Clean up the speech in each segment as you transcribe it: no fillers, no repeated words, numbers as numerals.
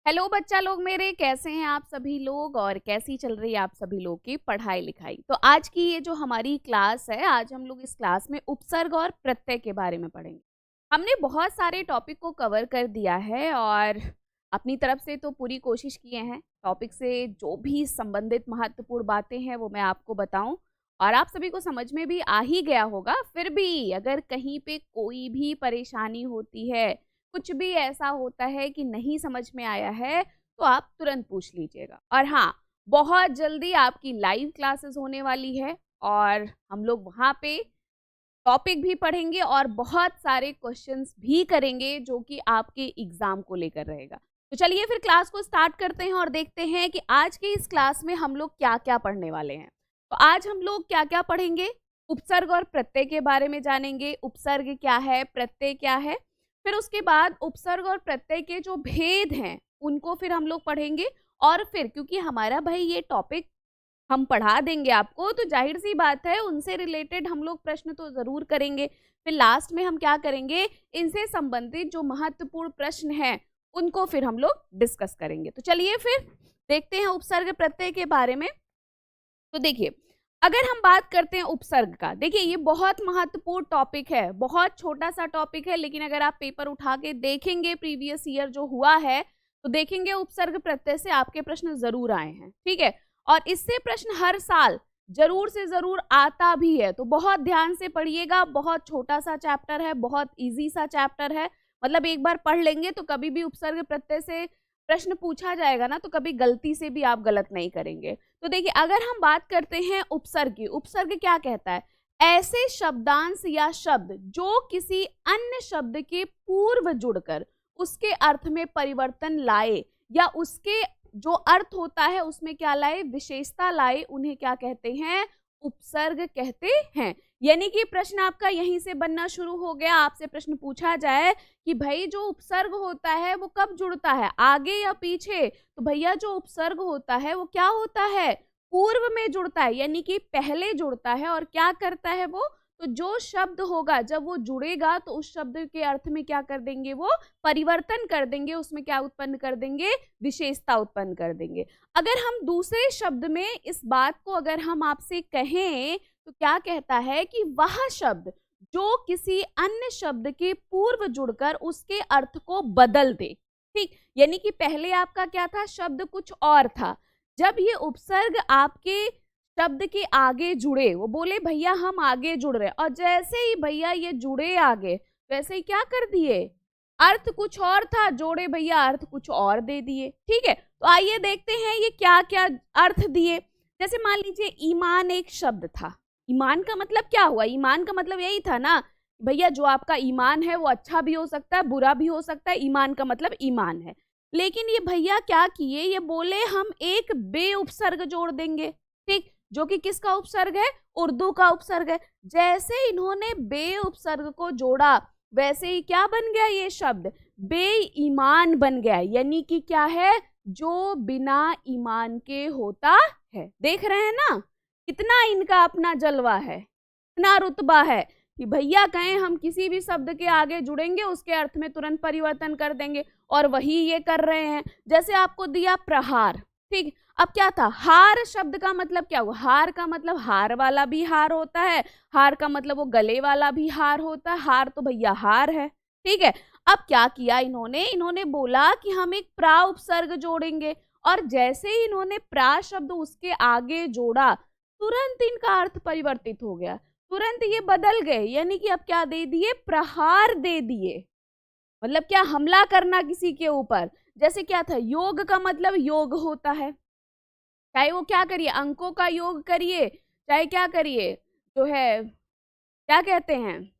Hello बच्चा लोग मेरे, कैसे हैं आप सभी लोग और कैसी चल रही है आप सभी लोग की पढ़ाई लिखाई। तो आज की ये जो हमारी क्लास है, आज हम लोग इस क्लास में उपसर्ग और प्रत्यय के बारे में पढ़ेंगे। हमने बहुत सारे टॉपिक को कवर कर दिया है और अपनी तरफ से तो पूरी कोशिश किए हैं टॉपिक से जो भी संबंधित महत्वपूर्ण बातें हैं वो मैं आपको बताऊं और आप सभी को समझ में भी आ ही गया होगा। फिर भी अगर कहीं पे कोई भी परेशानी होती है, कुछ भी ऐसा होता है कि नहीं समझ में आया है, तो आप तुरंत पूछ लीजिएगा। और हाँ, बहुत जल्दी आपकी लाइव क्लासेस होने वाली है और हम लोग वहाँ पे टॉपिक भी पढ़ेंगे और बहुत सारे क्वेश्चंस भी करेंगे जो कि आपके एग्जाम को लेकर रहेगा। तो चलिए फिर क्लास को स्टार्ट करते हैं और देखते हैं कि आज के इस क्लास में हम लोग क्या क्या पढ़ने वाले हैं। तो आज हम लोग क्या क्या पढ़ेंगे, उपसर्ग और प्रत्यय के बारे में जानेंगे। उपसर्ग क्या है, प्रत्यय क्या है, फिर उसके बाद उपसर्ग और प्रत्यय के जो भेद हैं उनको फिर हम लोग पढ़ेंगे। और फिर क्योंकि हमारा भाई ये टॉपिक हम पढ़ा देंगे आपको, तो जाहिर सी बात है उनसे रिलेटेड हम लोग प्रश्न तो जरूर करेंगे। फिर लास्ट में हम क्या करेंगे, इनसे संबंधित जो महत्वपूर्ण प्रश्न हैं उनको फिर हम लोग डिस्कस करेंगे। तो चलिए फिर देखते हैं उपसर्ग प्रत्यय के बारे में। तो देखिए, अगर हम बात करते हैं उपसर्ग का, देखिए ये बहुत महत्वपूर्ण टॉपिक है, बहुत छोटा सा टॉपिक है, लेकिन अगर आप पेपर उठा के देखेंगे प्रीवियस ईयर जो हुआ है तो देखेंगे उपसर्ग प्रत्यय से आपके प्रश्न जरूर आए हैं। ठीक है, और इससे प्रश्न हर साल जरूर से जरूर आता भी है, तो बहुत ध्यान से पढ़िएगा। बहुत छोटा सा चैप्टर है, बहुत इजी सा चैप्टर है, मतलब एक बार पढ़ लेंगे तो कभी भी उपसर्ग प्रत्यय से प्रश्न पूछा जाएगा ना तो कभी गलती से भी आप गलत नहीं करेंगे। तो देखिए, अगर हम बात करते हैं उपसर्ग की, उपसर्ग क्या कहता है, ऐसे शब्दांश या शब्द जो किसी अन्य शब्द के पूर्व जुड़कर उसके अर्थ में परिवर्तन लाए या उसके जो अर्थ होता है उसमें क्या लाए, विशेषता लाए, उन्हें क्या कहते हैं, उपसर्ग कहते हैं। यानी कि प्रश्न आपका यहीं से बनना शुरू हो गया। आपसे प्रश्न पूछा जाए कि भाई जो उपसर्ग होता है वो कब जुड़ता है, आगे या पीछे, तो भैया जो उपसर्ग होता है वो क्या होता है, पूर्व में जुड़ता है, यानी कि पहले जुड़ता है। और क्या करता है वो, तो जो शब्द होगा जब वो जुड़ेगा तो उस शब्द के अर्थ में क्या कर देंगे, वो परिवर्तन कर देंगे, उसमें क्या उत्पन्न कर देंगे, विशेषता उत्पन्न कर देंगे। अगर हम दूसरे शब्द में इस बात को अगर हम आपसे कहें तो क्या कहता है कि वह शब्द जो किसी अन्य शब्द के पूर्व जुड़कर उसके अर्थ को बदल दे। ठीक, यानी कि पहले आपका क्या था, शब्द कुछ और था, जब ये उपसर्ग आपके शब्द के आगे जुड़े, वो बोले भैया हम आगे जुड़ रहे, और जैसे ही भैया ये जुड़े आगे, वैसे ही क्या कर दिए, अर्थ कुछ और था, जोड़े भैया अर्थ कुछ और दे दिए। ठीक है, तो आइए देखते हैं ये क्या क्या अर्थ दिए। जैसे मान लीजिए ईमान एक शब्द था, ईमान का मतलब क्या हुआ, ईमान का मतलब यही था ना भैया जो आपका ईमान है वो अच्छा भी हो सकता है, बुरा भी हो सकता है, ईमान का मतलब ईमान है। लेकिन ये भैया क्या किए, ये बोले हम एक बे उपसर्ग जोड़ देंगे। ठीक, जो कि किसका उपसर्ग है, उर्दू का उपसर्ग है। जैसे इन्होंने बे उपसर्ग को जोड़ा वैसे ही क्या बन गया, ये शब्द बेईमान बन गया। यानी कि क्या है, जो बिना ईमान के होता है। देख रहे हैं ना कितना इनका अपना जलवा है, इतना रुतबा है कि भैया कहें हम किसी भी शब्द के आगे जुड़ेंगे उसके अर्थ में तुरंत परिवर्तन कर देंगे, और वही ये कर रहे हैं। जैसे आपको दिया प्रहार, ठीक, अब क्या था, हार शब्द का मतलब क्या हुआ, हार का मतलब हार वाला भी हार होता है, हार का मतलब वो गले वाला भी हार होता है, हार तो भैया हार है। ठीक है, अब क्या किया इन्होंने, इन्होंने बोला कि हम एक प्रा उपसर्ग जोड़ेंगे, और जैसे ही इन्होंने प्रा शब्द उसके आगे जोड़ा तुरंत इनका अर्थ परिवर्तित हो गया, तुरंत ये बदल गए। यानी कि अब क्या दे दिए, प्रहार दे दिए, मतलब क्या, हमला करना किसी के ऊपर। जैसे क्या था, योग का मतलब योग होता है, चाहे वो क्या करिए, अंकों का योग करिए, चाहे क्या करिए, जो है क्या कहते हैं,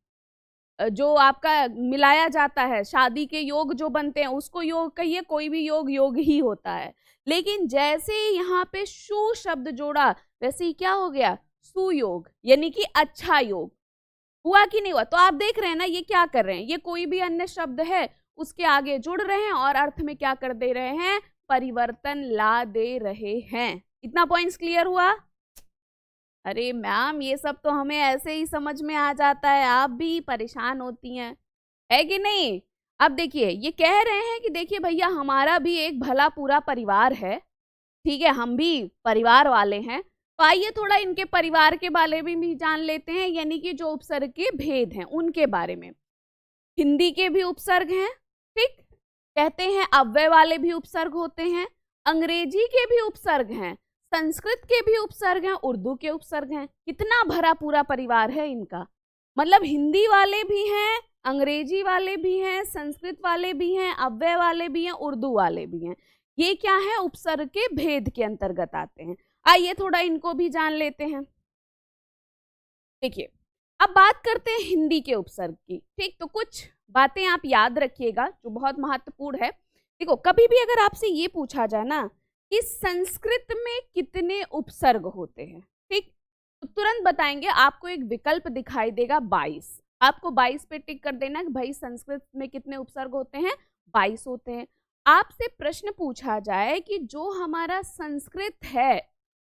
जो आपका मिलाया जाता है, शादी के योग जो बनते हैं उसको योग कहिए, कोई भी योग योग ही होता है। लेकिन जैसे यहाँ पे शु शब्द जोड़ा वैसे ही क्या हो गया, सुयोग, यानी कि अच्छा योग। हुआ कि नहीं हुआ, तो आप देख रहे हैं ना ये क्या कर रहे हैं, ये कोई भी अन्य शब्द है उसके आगे जुड़ रहे हैं और अर्थ में क्या कर दे रहे हैं, परिवर्तन ला दे रहे हैं। इतना पॉइंट्स क्लियर हुआ। अरे मैम ये सब तो हमें ऐसे ही समझ में आ जाता है, आप भी परेशान होती हैं, है कि नहीं। अब देखिए ये कह रहे हैं कि देखिए भैया हमारा भी एक भला पूरा परिवार है, ठीक है, हम भी परिवार वाले हैं, तो आइए थोड़ा इनके परिवार के बारे में भी जान लेते हैं, यानी कि जो उपसर्ग के भेद हैं उनके बारे में। हिंदी के भी उपसर्ग हैं, ठीक, कहते हैं अव्यय वाले भी उपसर्ग होते हैं, अंग्रेजी के भी उपसर्ग हैं, संस्कृत के भी उपसर्ग हैं, उर्दू के उपसर्ग हैं। कितना भरा पूरा परिवार है इनका, मतलब हिंदी वाले भी हैं, अंग्रेजी वाले भी हैं, संस्कृत वाले भी हैं, अव्यय वाले भी हैं, उर्दू वाले भी हैं। ये क्या है, उपसर्ग के भेद के अंतर्गत आते हैं। आइए थोड़ा इनको भी जान लेते हैं। देखिए अब बात करते हैं हिंदी के उपसर्ग की, ठीक, तो कुछ बातें आप याद रखिएगा जो बहुत महत्वपूर्ण है। देखो कभी भी अगर आपसे ये पूछा जाए ना कि संस्कृत में कितने उपसर्ग होते हैं, ठीक, तो तुरंत बताएंगे, आपको एक विकल्प दिखाई देगा 22। आपको 22 पे टिक कर देना कि भाई संस्कृत में कितने उपसर्ग होते हैं, 22 होते हैं। आपसे प्रश्न पूछा जाए कि जो हमारा संस्कृत है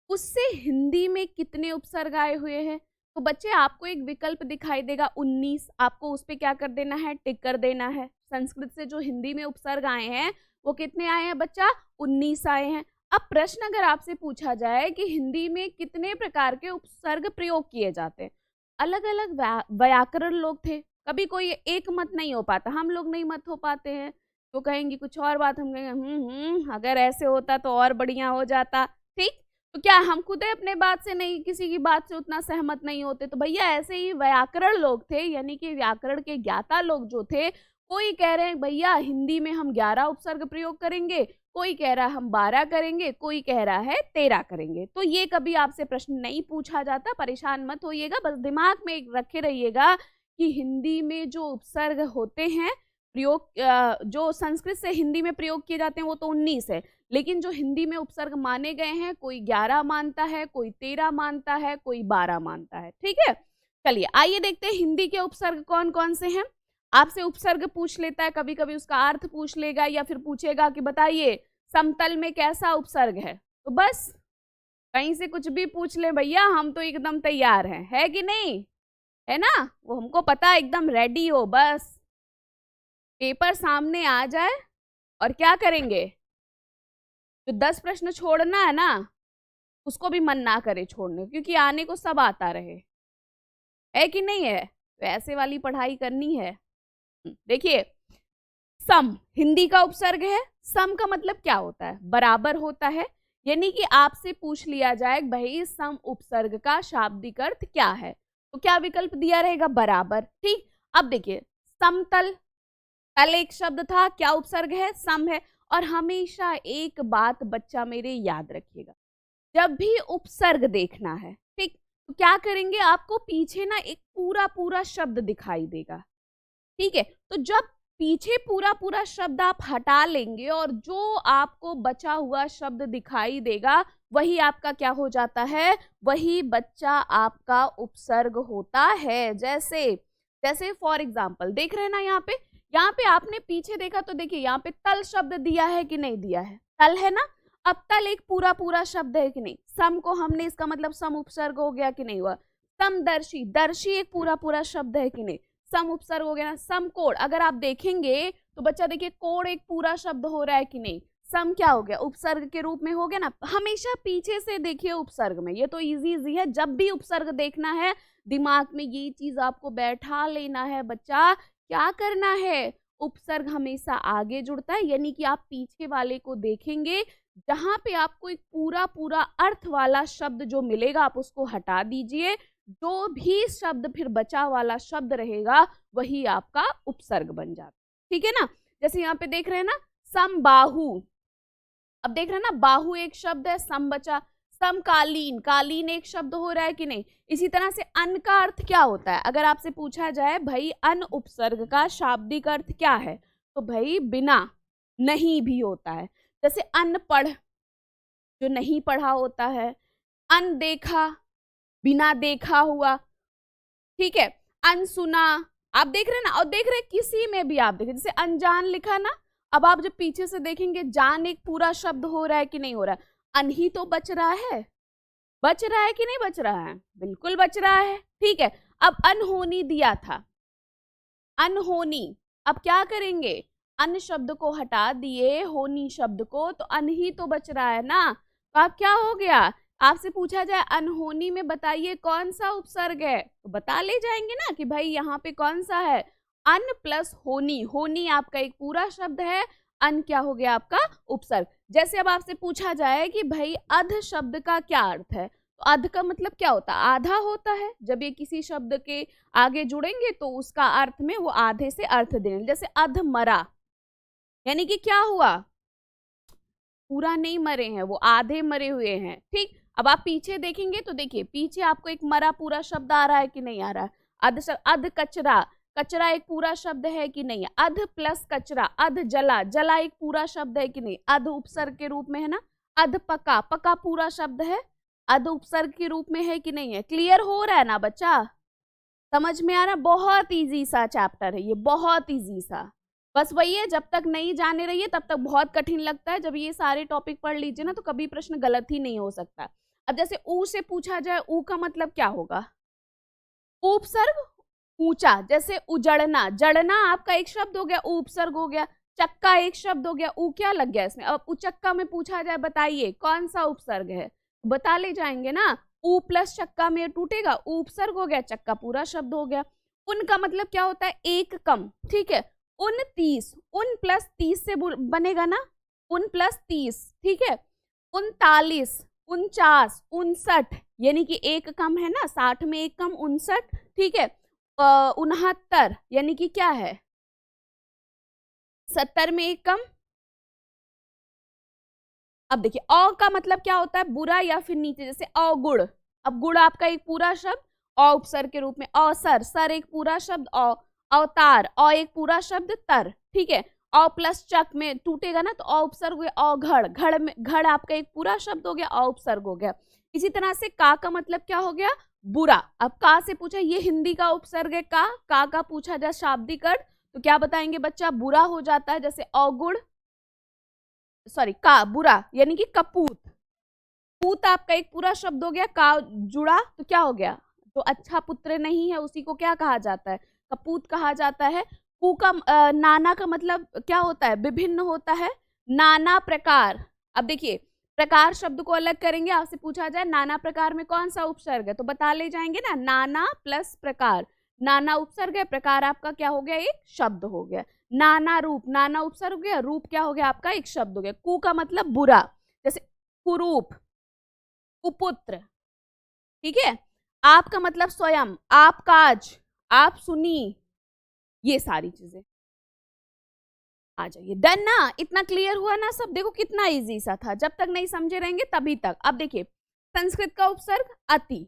उससे हिंदी में कितने उपसर्ग आए हुए हैं, तो बच्चे आपको एक विकल्प दिखाई देगा 19। आपको उस पे क्या कर देना है, टिक कर देना है। संस्कृत से जो हिंदी में उपसर्ग आए हैं वो कितने आए हैं बच्चा, 19 आए हैं। अब प्रश्न अगर आपसे पूछा जाए कि हिंदी में कितने प्रकार के उपसर्ग प्रयोग किए जाते हैं, अलग अलग व्याकरण लोग थे, कभी कोई एक मत नहीं हो पाता, हम लोग नहीं मत हो पाते हैं, तो कहेंगे कुछ और बात, हम कहेंगे अगर ऐसे होता तो और बढ़िया हो जाता, ठीक। तो क्या हम खुद अपने बात से नहीं, किसी की बात से उतना सहमत नहीं होते, तो भैया ऐसे ही व्याकरण लोग थे, यानी कि व्याकरण के ज्ञाता लोग जो थे, कोई कह रहे हैं भैया हिंदी में हम 11 उपसर्ग प्रयोग करेंगे, कोई कह रहा है हम 12 करेंगे, कोई कह रहा है 13 करेंगे। तो ये कभी आपसे प्रश्न नहीं पूछा जाता, परेशान मत होइएगा, बस दिमाग में एक रखे रहिएगा कि हिंदी में जो उपसर्ग होते हैं प्रयोग, जो संस्कृत से हिंदी में प्रयोग किए जाते हैं वो तो 19 है, लेकिन जो हिंदी में उपसर्ग माने गए हैं, कोई 11 मानता है, कोई 13 मानता है, कोई 12 मानता है, ठीक है। चलिए आइए देखते हैं हिंदी के उपसर्ग कौन कौन से हैं। आपसे उपसर्ग पूछ लेता है, कभी कभी उसका अर्थ पूछ लेगा, या फिर पूछेगा कि बताइए समतल में कैसा उपसर्ग है, तो बस कहीं से कुछ भी पूछ ले भैया, हम तो एकदम तैयार हैं, है कि नहीं, है ना, वो हमको पता है, एकदम रेडी हो, बस पेपर सामने आ जाए और क्या करेंगे, जो 10 प्रश्न छोड़ना है ना उसको भी मन ना करे छोड़ने, क्योंकि आने को सब आता रहे, है कि नहीं है, तो ऐसे वाली पढ़ाई करनी है। देखिए सम हिंदी का उपसर्ग है, सम का मतलब क्या होता है, बराबर होता है, यानी कि आपसे पूछ लिया जाए भाई सम उपसर्ग का शाब्दिक अर्थ क्या है, तो क्या विकल्प दिया रहेगा, बराबर, ठीक। अब देखिए समतल, तल एक शब्द था, क्या उपसर्ग है, सम है। और हमेशा एक बात बच्चा मेरे याद रखिएगा, जब भी उपसर्ग देखना है, ठीक, तो क्या करेंगे, आपको पीछे ना एक पूरा पूरा शब्द दिखाई देगा, ठीक है, तो जब पीछे पूरा पूरा शब्द आप हटा लेंगे और जो आपको बचा हुआ शब्द दिखाई देगा वही आपका क्या हो जाता है, वही बच्चा आपका उपसर्ग होता है। जैसे जैसे फॉर एग्जाम्पल देख रहे हैं ना, यहाँ पे आपने पीछे देखा तो देखिए यहाँ पे तल शब्द दिया है कि नहीं दिया है, तल है ना, अब तल एक पूरा पूरा शब्द है कि नहीं, सम को हमने, इसका मतलब सम उपसर्ग हो गया कि नहीं हुआ, समदर्शी, दर्शी एक पूरा पूरा शब्द है कि नहीं, सम उपसर्ग हो गया ना। समकोण अगर आप देखेंगे तो बच्चा देखिए कोण एक पूरा शब्द हो रहा है कि नहीं, सम क्या हो गया, उपसर्ग के रूप में हो गया ना। हमेशा पीछे से देखिए उपसर्ग में, ये तो इजी है, जब भी उपसर्ग देखना है दिमाग में ये चीज आपको बैठा लेना है बच्चा, क्या करना है, उपसर्ग हमेशा आगे जुड़ता है, यानी कि आप पीछे वाले को देखेंगे, जहां पे आपको एक पूरा पूरा अर्थ वाला शब्द जो मिलेगा आप उसको हटा दीजिए, जो भी शब्द फिर बचा वाला शब्द रहेगा वही आपका उपसर्ग बन जाता, ठीक है ना। जैसे यहाँ पे देख रहे हैं ना समबाहु, अब देख रहे हैं ना बाहु एक शब्द है, सम बचा, समकालीन, कालीन एक शब्द हो रहा है कि नहीं। इसी तरह से अन का अर्थ क्या होता है, अगर आपसे पूछा जाए भाई अन उपसर्ग का शाब्दिक अर्थ क्या है, तो भाई बिना, नहीं भी होता है। जैसे अनपढ़ जो नहीं पढ़ा होता है, अनदेखा बिना देखा हुआ, ठीक है, अनसुना, आप देख रहे हैं ना, और देख रहे हैं किसी में भी आप देखें, जैसे अनजान लिखा ना, अब आप जब पीछे से देखेंगे जान एक पूरा शब्द हो रहा है कि नहीं हो रहा है, अन ही तो बच रहा है, बच रहा है कि नहीं बच रहा है, बिल्कुल बच रहा है, ठीक है। अब अनहोनी दिया था, अनहोनी अब क्या करेंगे, अन शब्द को हटा दिए, होनी शब्द को, तो अन ही तो बच रहा है ना। तो अब क्या हो गया, आपसे पूछा जाए अनहोनी में बताइए कौन सा उपसर्ग है, तो बता ले जाएंगे ना कि भाई यहाँ पे कौन सा है, अन प्लस होनी। होनी आपका एक पूरा शब्द है, अन क्या हो गया आपका उपसर्ग। जैसे अब आपसे पूछा जाए कि भाई अध शब्द का क्या अर्थ है, तो अध का मतलब क्या होता है, आधा होता है। जब ये किसी शब्द के आगे जुड़ेंगे तो उसका अर्थ में वो आधे से अर्थ देंगे। जैसे अध मरा, यानी कि क्या हुआ, पूरा नहीं मरे हैं, वो आधे मरे हुए हैं। ठीक, अब आप पीछे देखेंगे तो देखिए पीछे आपको एक मरा पूरा शब्द आ रहा है कि नहीं आ रहा है। अध कचरा, कचरा एक पूरा शब्द है कि नहीं, अध प्लस कचरा, अध जला, जला एक पूरा शब्द है कि नहीं, अध उपसर्ग के रूप में है ना। अध पका, पका पूरा शब्द है, अध उपसर्ग के रूप में है कि नहीं है। क्लियर हो रहा है ना बच्चा, समझ में आ रहा है। बहुत इजी सा चैप्टर है ये, बहुत इजी सा। बस वही है, जब तक नहीं जाने रहिए तब तक बहुत कठिन लगता है। जब ये सारे टॉपिक पढ़ लीजिए ना तो कभी प्रश्न गलत ही नहीं हो सकता। अब जैसे ऊ से पूछा जाए, ऊ का मतलब क्या होगा, उपसर्ग ऊंचा। जैसे उजड़ना, जड़ना आपका एक शब्द हो गया, उपसर्ग हो गया। चक्का एक शब्द हो गया, ऊ क्या लग गया इसमें। अब उचक्का में पूछा जाए बताइए कौन सा उपसर्ग है, बता ले जाएंगे ना। ऊ प्लस चक्का में टूटेगा, उपसर्ग हो गया, चक्का पूरा शब्द हो गया। उनका मतलब क्या होता है, एक कम। ठीक है, 29, उन प्लस 30 से बनेगा ना, उन प्लस 30। ठीक है, 39, 49, 59, यानी कि एक कम है ना, 60 में एक कम 59। ठीक है, 69 यानी कि क्या है, 70 में एक कम। अब देखिए औ का मतलब क्या होता है, बुरा या फिर नीचे, जैसे अवगुण। अब गुण आपका एक पूरा शब्द, अ उपसर्ग के रूप में। अवसर, सर एक पूरा शब्द, अवतार, अ एक पूरा शब्द, तर। ठीक है, अ प्लस चक में टूटेगा ना तो अ उपसर्ग हो गया, अघड़, घड़ में, घड़ आपका एक पूरा शब्द हो गया, अ उपसर्ग हो गया। इसी तरह से का मतलब क्या हो गया, बुरा। अब का से पूछा, ये हिंदी का उपसर्ग है का पूछा जाए शाब्दिक अर्थ तो क्या बताएंगे बच्चा, बुरा हो जाता है। जैसे अवगुण, सॉरी का, बुरा यानी कि कपूत। पूत आपका एक पूरा शब्द हो गया, का जुड़ा तो क्या हो गया, जो अच्छा पुत्र नहीं है उसी को क्या कहा जाता है, कपूत कहा जाता है। कु का नाना का मतलब क्या होता है, विभिन्न होता है, नाना प्रकार। अब देखिए प्रकार शब्द को अलग करेंगे, आपसे पूछा जाए नाना प्रकार में कौन सा उपसर्ग है तो बता ले जाएंगे ना, नाना प्लस प्रकार। नाना उपसर्ग है, प्रकार आपका क्या हो गया, एक शब्द हो गया। नाना रूप, नाना उपसर्ग हो गया, रूप क्या हो गया आपका एक शब्द हो गया। कु का मतलब बुरा, जैसे कुरूप, कुपुत्र। ठीक है, आपका मतलब स्वयं, आप काज, आप सुनी, ये सारी चीजें आ जाइए। डन ना, इतना क्लियर हुआ ना सब। देखो कितना इजी सा था, जब तक नहीं समझे रहेंगे तभी तक। अब देखिए संस्कृत का उपसर्ग अति,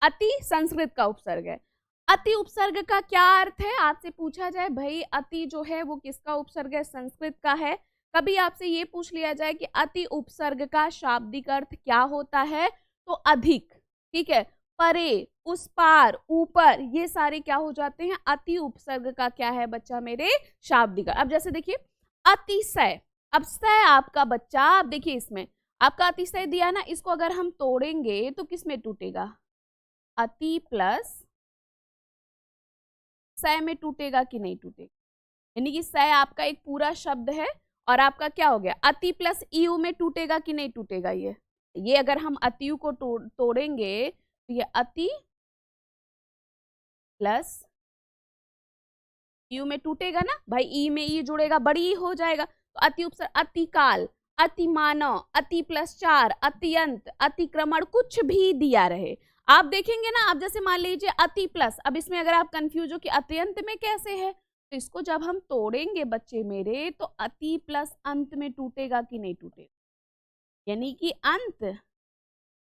अति संस्कृत का उपसर्ग है। अति उपसर्ग का क्या अर्थ है, आपसे पूछा जाए भाई अति जो है वो किसका उपसर्ग है, संस्कृत का है। कभी आपसे ये पूछ लिया जाए कि अति उपसर्ग का शाब्दिक अर्थ क्या होता है, तो अधिक। ठीक है, परे, उस पार, ऊपर, ये सारे क्या हो जाते हैं, अति उपसर्ग का क्या है बच्चा मेरे, शाब्दिक। अब जैसे देखिए अतिशय, अब सय आपका बच्चा, अब देखिए इसमें आपका अतिशय दिया ना, इसको अगर हम तोड़ेंगे तो किस में टूटेगा, अति प्लस सय में टूटेगा कि नहीं टूटेगा। यानी कि सय आपका एक पूरा शब्द है और आपका क्या हो गया, अति प्लस ईयू में टूटेगा कि नहीं टूटेगा। ये अगर हम अतियु को तोड़ेंगे तो ये अति प्लस यू में टूटेगा ना भाई, ई में ई जुड़ेगा, बड़ी ई हो जाएगा। तो अति उपसर्ग, अतिकाल, अति मानव, अति प्लस 4, अत्यंत, अतिक्रमण, कुछ भी दिया रहे आप देखेंगे ना। आप जैसे मान लीजिए अति प्लस, अब इसमें अगर आप कंफ्यूज हो कि अत्यंत में कैसे है, तो इसको जब हम तोड़ेंगे बच्चे मेरे तो अति प्लस अंत में टूटेगा कि नहीं टूटेगा, यानी कि अंत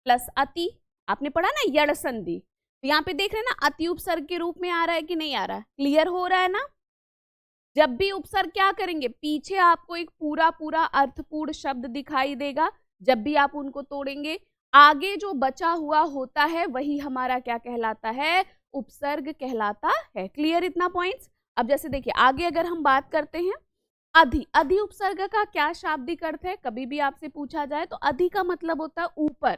प्लस अति। आपने पढ़ा ना यड़ संधि, तो यहाँ पे देख रहे हैं ना अति उपसर्ग के रूप में आ रहा है कि नहीं आ रहा है, क्लियर हो रहा है ना। जब भी उपसर्ग क्या करेंगे, पीछे आपको एक पूरा पूरा अर्थपूर्ण शब्द दिखाई देगा, जब भी आप उनको तोड़ेंगे आगे जो बचा हुआ होता है वही हमारा क्या कहलाता है, उपसर्ग कहलाता है। क्लियर इतना पॉइंट्स। अब जैसे देखिए आगे अगर हम बात करते हैं अधि, अधि उपसर्ग का क्या शाब्दिक अर्थ है, कभी भी आपसे पूछा जाए तो अधि का मतलब होता है ऊपर,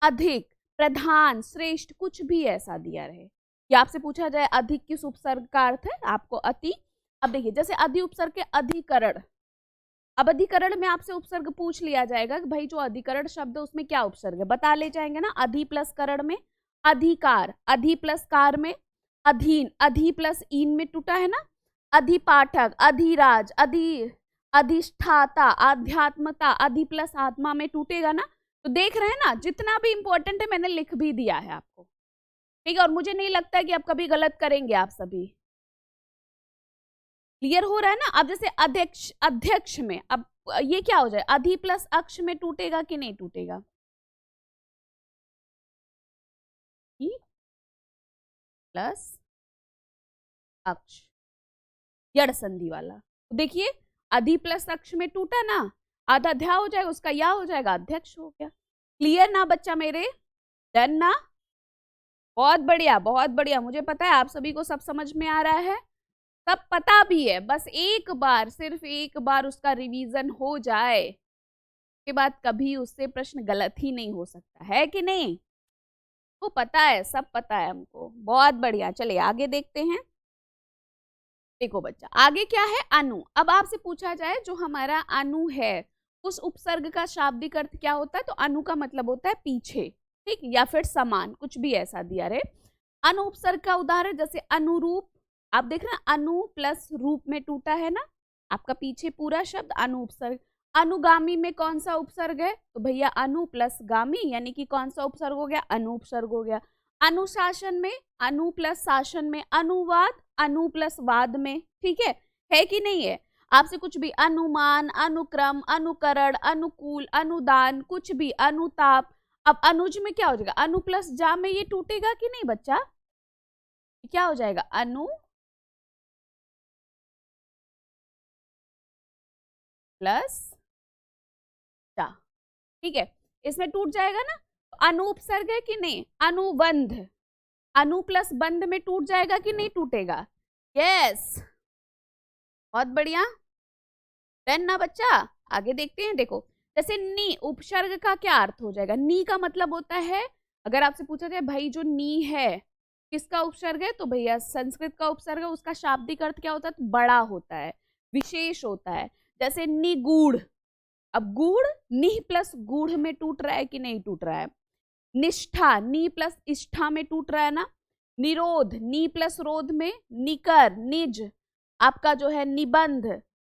अधिक, प्रधान, श्रेष्ठ, कुछ भी ऐसा दिया रहे। या आपसे पूछा जाए अधिक किस उपसर्ग का अर्थ है, आपको अति अब देखिए जैसे अधि उपसर्ग के अधिकरण, अब अधिकरण में आपसे उपसर्ग पूछ लिया जाएगा कि भाई जो अधिकरण शब्द है उसमें क्या उपसर्ग है, बता ले जाएंगे ना। अधि प्लस करण में अधिकार, अधि प्लस कार में अधीन, अधि प्लस ईन में टूटा है ना, अधिपाठक, अधिराज, अधिष्ठाता, आध्यात्मता, अधि प्लस आत्मा में टूटेगा ना। तो देख रहे हैं ना, जितना भी इंपॉर्टेंट है मैंने लिख भी दिया है आपको, ठीक है। और मुझे नहीं लगता है कि आप कभी गलत करेंगे, आप सभी क्लियर हो रहा है ना। अब जैसे अध्यक्ष, अध्यक्ष में अब ये क्या हो जाए, अधि प्लस अक्ष में टूटेगा कि नहीं टूटेगा, प्लस अक्ष, यड़ संधि वाला। तो देखिए अधि प्लस अक्ष में टूटा ना, आधा ध्या हो जाएगा, उसका या हो जाएगा, अध्यक्ष हो गया। क्लियर ना बच्चा मेरे, डन ना, बहुत बढ़िया बहुत बढ़िया। मुझे पता है आप सभी को सब समझ में आ रहा है, सब पता भी है, बस एक बार, सिर्फ एक बार उसका रिवीजन हो जाए के बाद कभी उससे प्रश्न गलत ही नहीं हो सकता है कि नहीं। वो पता है, सब पता है हमको, बहुत बढ़िया। चलिए आगे देखते हैं। देखो बच्चा आगे क्या है, अनु। अब आपसे पूछा जाए जो हमारा अनु है उस उपसर्ग का शाब्दिक अर्थ क्या होता है, तो अनु का मतलब होता है पीछे, ठीक, या फिर समान, कुछ भी ऐसा दिया रहे। अनु उपसर्ग का उदाहरण जैसे अनुरूप, आप देख रहे हैं अनु प्लस रूप में टूटा है ना, आपका पीछे पूरा शब्द अनु उपसर्ग। अनुगामी में कौन सा उपसर्ग है, तो भैया अनु प्लस गामी, यानी कि कौन सा उपसर्ग हो गया, अनु उपसर्ग हो गया। अनुशासन में अनु प्लस शासन में, अनुवाद अनु प्लस वाद में, ठीक है कि नहीं है। आपसे कुछ भी अनुमान, अनुक्रम, अनुकरण, अनुकूल, अनुदान, कुछ भी, अनुताप। अब अनुज में क्या हो जाएगा, अनु प्लस जा में ये टूटेगा कि नहीं बच्चा, क्या हो जाएगा, अनु प्लस जा, ठीक है, इसमें टूट जाएगा ना। तो अनु उपसर्ग है कि नहीं, अनुबंध, अनु प्लस बंध में टूट जाएगा कि नहीं टूटेगा, यस, बहुत बढ़िया। देन ना बच्चा आगे देखते हैं। देखो जैसे नी, उपसर्ग का क्या अर्थ हो जाएगा, नी का मतलब होता है, अगर आपसे पूछा जाए भाई जो नी है किसका उपसर्ग है, तो भैया संस्कृत का उपसर्ग है, उसका शाब्दिक अर्थ क्या होता है, तो बड़ा होता है, विशेष होता है। जैसे निगूढ़, अब गूढ़ निह प्लस गूढ़ में टूट रहा है कि नहीं टूट रहा है। निष्ठा, नी प्लस इष्ठा में टूट रहा है ना। निरोध, नी प्लस रोध में। निकर, निज, आपका जो है निबंध,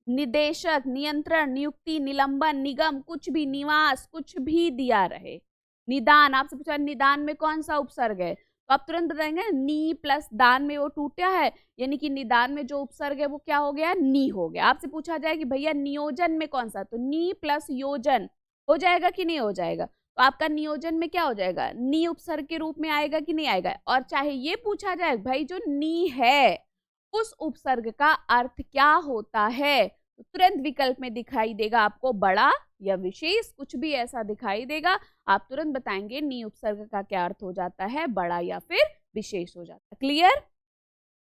निदेशक, नियंत्रण, नियुक्ति, निलंबन, निगम, कुछ भी, निवास, कुछ भी दिया रहे। निदान, आपसे पूछा निदान में कौन सा उपसर्ग है, तो आप तुरंत बताएंगे नी प्लस दान में वो टूटा है, यानी कि निदान में जो उपसर्ग है वो क्या हो गया, नी हो गया। आपसे पूछा जाए कि भैया नियोजन में कौन सा, तो नी प्लस योजन हो जाएगा कि नहीं हो जाएगा, तो आपका नियोजन में क्या हो जाएगा, नी उपसर्ग के रूप में आएगा कि नहीं आएगा। और चाहे ये पूछा जाए भाई जो नी है उस उपसर्ग का अर्थ क्या होता है, तो तुरंत विकल्प में दिखाई देगा आपको बड़ा या विशेष, कुछ भी ऐसा दिखाई देगा, आप तुरंत बताएंगे नी उपसर्ग का क्या अर्थ हो जाता है, बड़ा या फिर विशेष हो जाता है। क्लियर,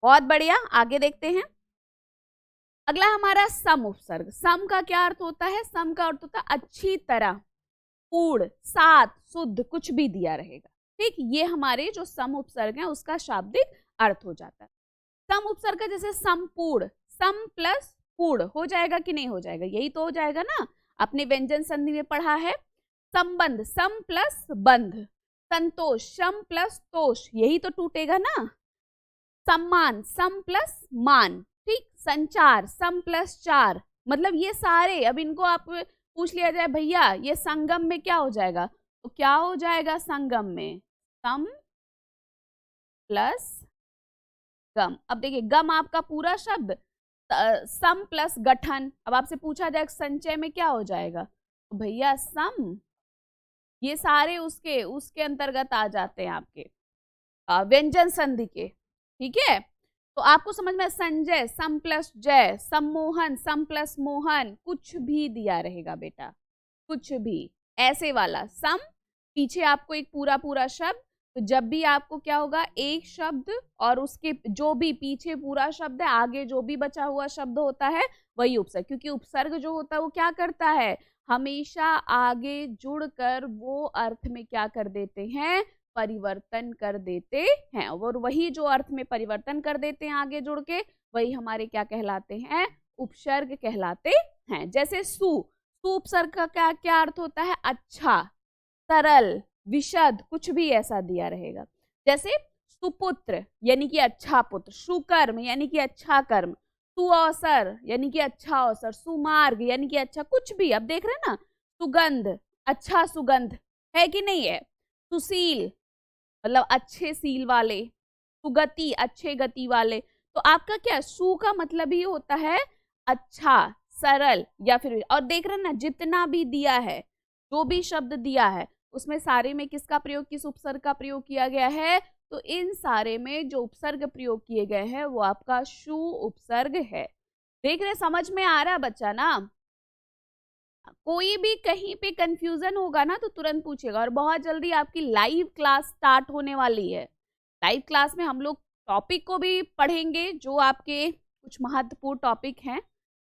बहुत बढ़िया। आगे देखते हैं। अगला हमारा सम उपसर्ग। सम का क्या अर्थ होता है, सम का अर्थ होता है अच्छी तरह, पूर्ण, साथ, शुद्ध, कुछ भी दिया रहेगा, ठीक। ये हमारे जो सम उपसर्ग है उसका शाब्दिक अर्थ हो जाता है। सम उपसर्ग का जैसे संपूर्ण, सम प्लस पूर्ण हो जाएगा कि नहीं हो जाएगा, यही तो हो जाएगा ना, आपने व्यंजन संधि में पढ़ा है। संबंध, सम प्लस बंध। संतोष, सम प्लस तोष, यही तो टूटेगा ना। सम्मान, सम प्लस मान, ठीक। संचार, सम प्लस चार, मतलब ये सारे, अब इनको आप पूछ लिया जाए भैया ये संगम में क्या हो जाएगा, तो क्या हो जाएगा संगम में, सम प्लस गम। अब देखिए गम आपका पूरा शब्द, सम प्लस गठन। अब आपसे पूछा जाए संचय में क्या हो जाएगा, तो भैया सम, ये सारे उसके अंतर्गत आ जाते हैं आपके व्यंजन संधि के, ठीक है। तो आपको समझ में, संजय सम प्लस जय, सम्मोहन सम प्लस मोहन, कुछ भी दिया रहेगा बेटा, कुछ भी ऐसे वाला सम, पीछे आपको एक पूरा पूरा शब्द, तो जब भी आपको क्या होगा, एक शब्द और उसके जो भी पीछे पूरा शब्द है, आगे जो भी बचा हुआ शब्द होता है वही उपसर्ग, क्योंकि उपसर्ग जो होता है वो क्या करता है, हमेशा आगे जुड़कर वो अर्थ में क्या कर देते हैं, परिवर्तन कर देते हैं। और वही जो अर्थ में परिवर्तन कर देते हैं आगे जुड़ के, वही हमारे क्या कहलाते हैं, उपसर्ग कहलाते हैं। जैसे सु उपसर्ग का क्या क्या अर्थ होता है, अच्छा, सरल, विशद, कुछ भी ऐसा दिया रहेगा। जैसे सुपुत्र यानी कि अच्छा पुत्र, सुकर्म यानी कि अच्छा कर्म, सुअवसर यानी कि अच्छा अवसर, सुमार्ग यानी कि अच्छा कुछ भी। अब देख रहे हैं ना, सुगंध, अच्छा सुगंध है कि नहीं है, सुशील मतलब अच्छे सील वाले, सुगति अच्छे गति वाले। तो आपका क्या, सु का मतलब ही होता है अच्छा, सरल या फिर, और देख रहे हैं ना जितना भी दिया है, जो भी शब्द दिया है उसमें सारे में किसका प्रयोग, किस उपसर्ग का प्रयोग किया गया है, तो इन सारे में जो उपसर्ग प्रयोग किए गए हैं वो आपका शु उपसर्ग है। देख रहे, समझ में आ रहा है बच्चा ना। कोई भी कहीं पे कंफ्यूजन होगा ना तो तुरंत पूछेगा। और बहुत जल्दी आपकी लाइव क्लास स्टार्ट होने वाली है। लाइव क्लास में हम लोग टॉपिक को भी पढ़ेंगे, जो आपके कुछ महत्वपूर्ण टॉपिक हैं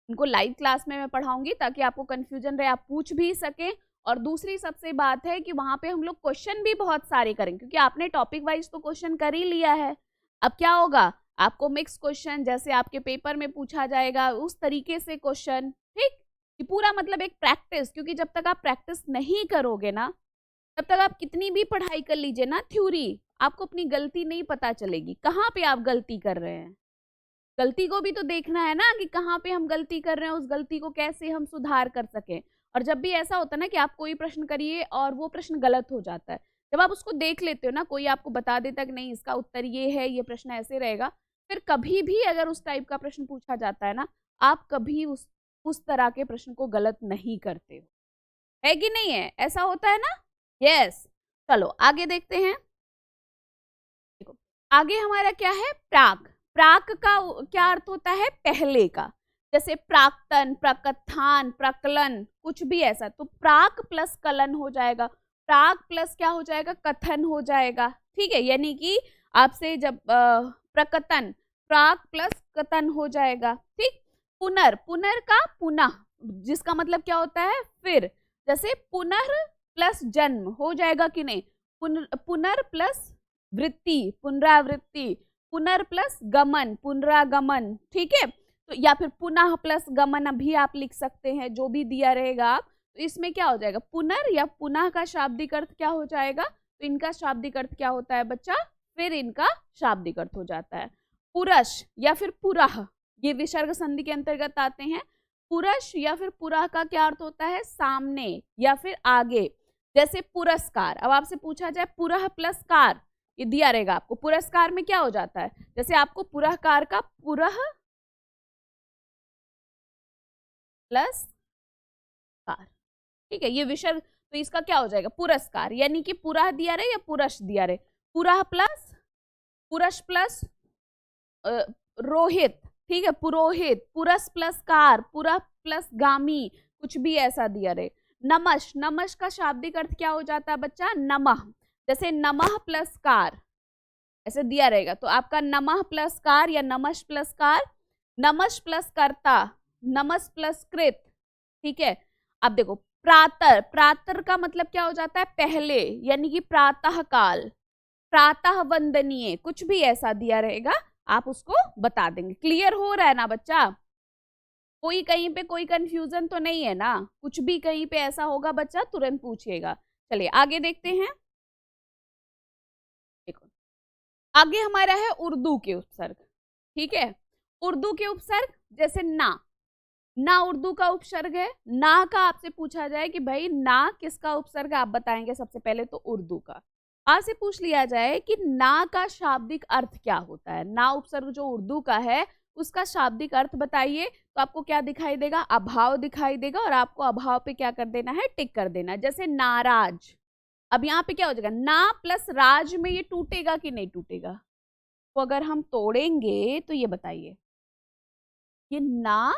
उनको लाइव क्लास में मैं पढ़ाऊंगी, ताकि आपको कंफ्यूजन रहे, आप पूछ भी सकें। और दूसरी सबसे बात है कि वहां पे हम लोग क्वेश्चन भी बहुत सारे करेंगे, क्योंकि आपने टॉपिक वाइज तो क्वेश्चन कर ही लिया है। अब क्या होगा, आपको मिक्स क्वेश्चन जैसे आपके पेपर में पूछा जाएगा उस तरीके से क्वेश्चन, ठीक, कि पूरा मतलब एक प्रैक्टिस। क्योंकि जब तक आप प्रैक्टिस नहीं करोगे ना, तब तक आप कितनी भी पढ़ाई कर लीजिए ना थ्योरी, आपको अपनी गलती नहीं पता चलेगी, कहाँ पे आप गलती कर रहे हैं। गलती को भी तो देखना है ना कि कहाँ पे हम गलती कर रहे हैं, उस गलती को कैसे हम सुधार कर सकें। और जब भी ऐसा होता है ना कि आप कोई प्रश्न करिए और वो प्रश्न गलत हो जाता है, जब आप उसको देख लेते हो ना, कोई आपको बता देता कि नहीं इसका उत्तर ये है, ये प्रश्न ऐसे रहेगा, फिर कभी भी अगर उस टाइप का प्रश्न पूछा जाता है ना, आप कभी उस तरह के प्रश्न को गलत नहीं करते हो, है कि नहीं है, ऐसा होता है ना। यस, चलो आगे देखते हैं। देखो आगे हमारा क्या है, प्राक। प्राक का क्या अर्थ होता है, पहले का। जैसे प्राक्तन, प्रकथान, प्रकलन, कुछ भी ऐसा। तो प्राक प्लस कलन हो जाएगा, प्राक प्लस क्या हो जाएगा, कथन हो जाएगा, ठीक है। यानी कि आपसे जब प्रकथन, प्राक प्लस कथन हो जाएगा, ठीक। पुनर, पुनर का पुनः, जिसका मतलब क्या होता है फिर। जैसे पुनर् प्लस जन्म हो जाएगा कि नहीं, पुनर प्लस वृत्ति, पुनरावृत्ति, पुनर प्लस गमन, पुनरागमन, ठीक है। तो या फिर पुनः प्लस गमन भी आप लिख सकते हैं, जो भी दिया रहेगा आप। तो इसमें क्या हो जाएगा, पुनर या पुनः का शाब्दिक अर्थ क्या हो जाएगा, तो इनका शाब्दिक अर्थ क्या होता है बच्चा, फिर इनका शाब्दिक अर्थ हो जाता है। पुरश या फिर पुरः, ये विसर्ग संधि के अंतर्गत आते हैं। पुरश या फिर पुरः का क्या अर्थ होता है, सामने या फिर आगे। जैसे पुरस्कार, अब आपसे पूछा जाए पुरः प्लस कार, ये दिया रहेगा आपको, पुरस्कार में क्या हो जाता है, जैसे आपको पुरस्कार का पुरः प्लस कार, ठीक है, ये विसर्ग, तो इसका क्या हो जाएगा, पुरस्कार, यानी कि पुरः दिया रहे या पुरश दिया रहे, पुरः प्लस पुरश प्लस रोहित, ठीक है, पुरोहित, पुरस प्लस कार, पुरः प्लस गामी, कुछ भी ऐसा दिया रहे। नमश, नमश का शाब्दिक अर्थ क्या हो जाता है बच्चा, नमः। जैसे नमः प्लस कार ऐसे दिया रहेगा, तो आपका नमः प्लस कार या नमश प्लस कार, नमश प्लस कर्ता, नमस प्लस कृत, ठीक है। अब देखो प्रातर, प्रातर का मतलब क्या हो जाता है, पहले, यानी कि प्रातः काल, प्रातः वंदनीय, कुछ भी ऐसा दिया रहेगा आप उसको बता देंगे। क्लियर हो रहा है ना बच्चा, कोई कहीं पे कोई कंफ्यूजन तो नहीं है ना, कुछ भी कहीं पे ऐसा होगा बच्चा तुरंत पूछिएगा। चलिए आगे देखते हैं। देखो आगे हमारा है उर्दू के उपसर्ग, ठीक है। उर्दू के उपसर्ग जैसे ना, ना उर्दू का उपसर्ग है। ना का आपसे पूछा जाए कि भाई ना किसका उपसर्ग, आप बताएंगे सबसे पहले तो उर्दू का। आपसे पूछ लिया जाए कि ना का शाब्दिक अर्थ क्या होता है, ना उपसर्ग जो उर्दू का है उसका शाब्दिक अर्थ बताइए, तो आपको क्या दिखाई देगा, अभाव दिखाई देगा, और आपको अभाव पे क्या कर देना है, टिक कर देना। जैसे नाराज, अब यहाँ पे क्या हो जाएगा, ना प्लस राज में ये टूटेगा कि नहीं टूटेगा, तो अगर हम तोड़ेंगे तो ये बताइए, ये ना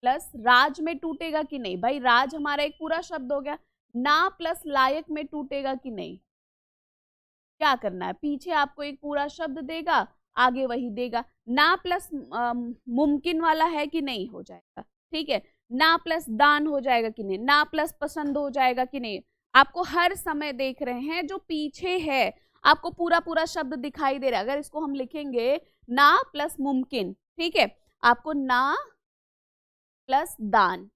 प्लस राज में टूटेगा कि नहीं, भाई राज हमारा एक पूरा शब्द हो गया, ना प्लस लायक में टूटेगा कि नहीं। क्या करना है, पीछे आपको एक पूरा शब्द देगा, आगे वही देगा। ना प्लस मुमकिन वाला है कि नहीं, हो जाएगा, ठीक है। ना प्लस दान हो जाएगा कि नहीं, ना प्लस पसंद हो जाएगा कि नहीं। आपको हर समय देख रहे हैं जो पीछे है, आपको पूरा पूरा शब्द दिखाई दे रहा है। अगर इसको हम लिखेंगे ना प्लस मुमकिन, ठीक है, आपको ना प्लस दान,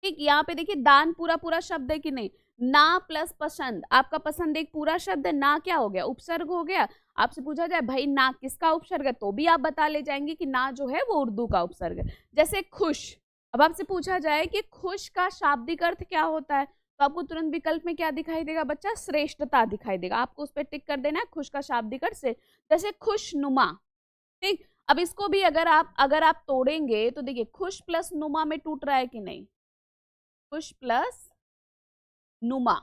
ठीक, यहाँ पे देखिए दान पूरा पूरा शब्द है कि नहीं, ना प्लस पसंद, आपका पसंद एक पूरा शब्द है, ना क्या हो गया, उपसर्ग हो गया। आपसे पूछा जाए भाई ना किसका उपसर्ग है, तो भी आप बता ले जाएंगे कि ना जो है वो उर्दू का उपसर्ग है। जैसे खुश, अब आपसे पूछा जाए कि खुश का शाब्दिक अर्थ क्या होता है, तो आपको तुरंत विकल्प में क्या दिखाई देगा बच्चा, श्रेष्ठता दिखाई देगा, आपको उस पर टिक कर देना है, खुश का शाब्दिक अर्थ से। जैसे खुशनुमा, ठीक, अब इसको भी अगर आप तोड़ेंगे तो देखिए खुश प्लस नुमा में टूट रहा है कि नहीं, खुश प्लस नुमा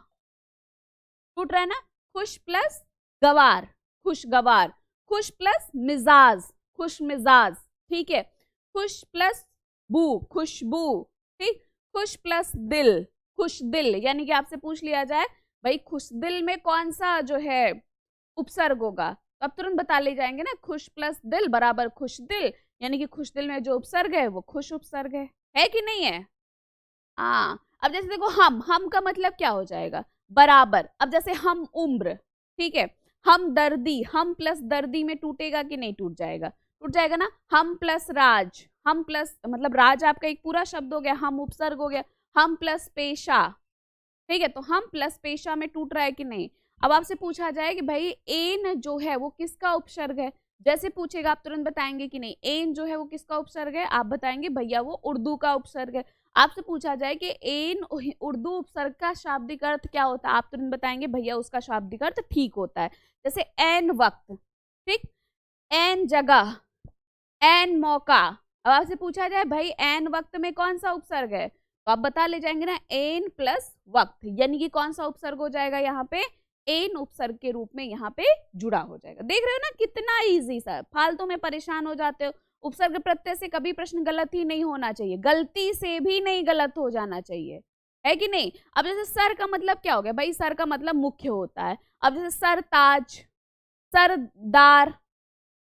टूट रहा है ना, खुश प्लस गवार, खुशगवार, खुश प्लस मिजाज, खुश मिजाज, ठीक है, खुश प्लस बू, खुशबू, ठीक, खुश प्लस दिल, खुश दिल, यानी कि आपसे पूछ लिया जाए भाई खुश दिल में कौन सा जो है उपसर्ग होगा, तो आप तुरंत बता ले जाएंगे ना, खुश प्लस दिल बराबर खुश दिल, यानी कि खुश दिल में जो उपसर्ग है वो खुश उपसर्ग है कि नहीं है। हाँ, अब जैसे देखो हम का मतलब क्या हो जाएगा, बराबर। अब जैसे हम उम्र, ठीक है, हम दर्दी, हम प्लस दर्दी में टूटेगा कि नहीं, टूट जाएगा, टूट जाएगा ना। हम प्लस राज, हम प्लस मतलब राज आपका एक पूरा शब्द हो गया, हम उपसर्ग हो गया। हम प्लस पेशा, ठीक है, तो हम प्लस पेशा में टूट रहा है कि नहीं। अब आपसे पूछा जाए कि भाई एन जो है वो किसका उपसर्ग है, जैसे पूछेगा आप तुरंत बताएंगे कि नहीं, एन जो है वो किसका उपसर्ग है, आप बताएंगे भैया वो उर्दू का उपसर्ग है। आपसे पूछा जाए कि एन उर्दू उपसर्ग का शाब्दिक अर्थ क्या होता है, आप तुरंत बताएंगे भैया उसका शाब्दिक अर्थ ठीक होता है। जैसे एन वक्त, ठीक, एन जगह, एन मौका। अब आपसे पूछा जाए भाई एन वक्त में कौन सा उपसर्ग है, तो आप बता ले जाएंगे ना, एन प्लस वक्त, यानी कि कौन सा उपसर्ग हो जाएगा यहाँ पे, एन उपसर्ग के रूप में यहाँ पे जुड़ा हो जाएगा। देख रहे हो ना कितना इजी सा, फालतू में परेशान हो जाते हो। उपसर्ग प्रत्यय से कभी प्रश्न गलत ही नहीं होना चाहिए, गलती से भी नहीं गलत हो जाना चाहिए, है कि नहीं। अब जैसे सर का मतलब क्या हो गया भाई, सर का मतलब मुख्य होता है। अब जैसे सरताज, सरदार,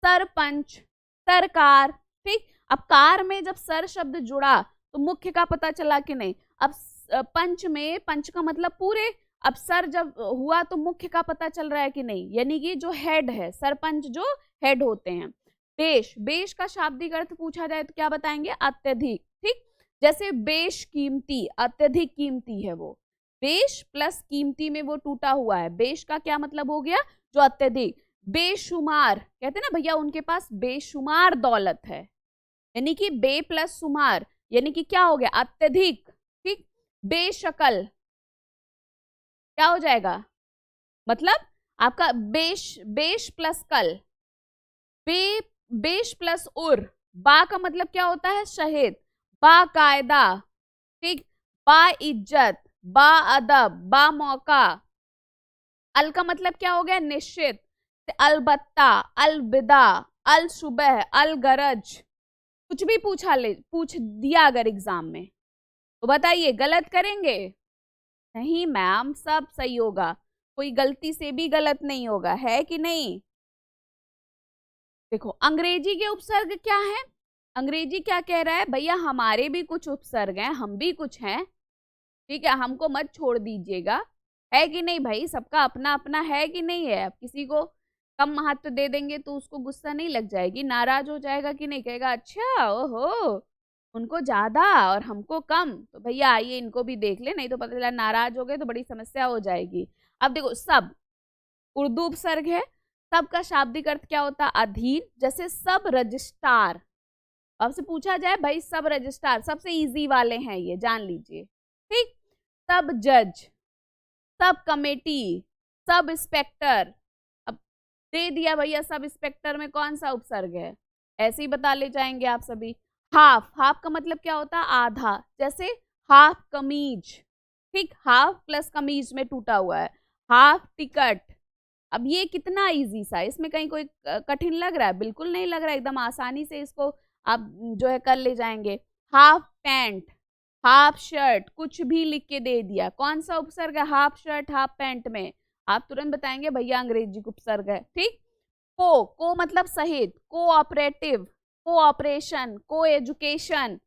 सरपंच, सरकार, ठीक, अब कार में जब सर शब्द जुड़ा तो मुख्य का पता चला कि नहीं। अब पंच में पंच का मतलब पूरे, अब सर जब हुआ तो मुख्य का पता चल रहा है कि नहीं, यानी कि जो हेड है, सरपंच जो हेड होते हैं। बेश, बेश का शाब्दिक अर्थ पूछा जाए तो क्या बताएंगे, अत्यधिक, ठीक, जैसे बेश कीमती, अत्यधिक कीमती है वो, बेश प्लस कीमती में वो टूटा हुआ है, बेश का क्या मतलब हो गया, जो अत्यधिक। बेशुमार, कहते हैं ना भैया उनके पास बेशुमार दौलत है, यानी कि बे प्लस शुमार, यानी कि क्या हो गया, अत्यधिक, ठीक। बेशकल क्या हो जाएगा, मतलब आपका बेश प्लस कल, बेश प्लस उर, बा का मतलब क्या होता है, शहीद, बाकायदा, ठीक, बा इज्जत, बा अदब, बा मौका। अल का मतलब क्या हो गया, निश्चित, अलबत्ता, अलविदा, अल सुबह, अल गरज। कुछ भी पूछ दिया अगर एग्जाम में तो बताइए गलत करेंगे, नहीं मैम सब सही होगा, कोई गलती से भी गलत नहीं होगा, है कि नहीं। देखो अंग्रेजी के उपसर्ग क्या है, अंग्रेजी क्या कह रहा है, भैया हमारे भी कुछ उपसर्ग हैं, हम भी कुछ हैं, ठीक है, हमको मत छोड़ दीजिएगा, है कि नहीं भाई, सबका अपना अपना है कि नहीं है। अब किसी को कम महत्व दे देंगे तो उसको गुस्सा नहीं लग जाएगी, नाराज हो जाएगा कि नहीं, कहेगा अच्छा ओहो उनको ज्यादा और हमको कम, तो भैया आइए इनको भी देख ले, नहीं तो पता चला नाराज हो गए तो बड़ी समस्या हो जाएगी। अब देखो सब उर्दू उपसर्ग है, सब का शाब्दिक अर्थ क्या होता है, अधीन, जैसे सब रजिस्ट्रार। आपसे पूछा जाए भाई सब रजिस्ट्रार, सबसे इजी वाले हैं ये जान लीजिए, ठीक, सब जज, सब कमेटी, सब इंस्पेक्टर। अब दे दिया भैया सब इंस्पेक्टर में कौन सा उपसर्ग है, ऐसे ही बता ले जाएंगे आप सभी। हाफ, हाफ का मतलब क्या होता है, आधा, जैसे हाफ कमीज, ठीक, हाफ प्लस कमीज में टूटा हुआ है, हाफ टिकट। अब ये कितना इजी सा है, इसमें कहीं कोई कठिन लग रहा है, बिल्कुल नहीं लग रहा है, एकदम आसानी से इसको आप जो है कर ले जाएंगे। हाफ पैंट, हाफ शर्ट, कुछ भी लिख के दे दिया, कौन सा उपसर्ग है हाफ शर्ट हाफ पैंट में, आप तुरंत बताएंगे भैया अंग्रेजी उपसर्ग है, ठीक। को मतलब सहित, कोऑपरेटिव, कोऑपरेशन, को एजुकेशन,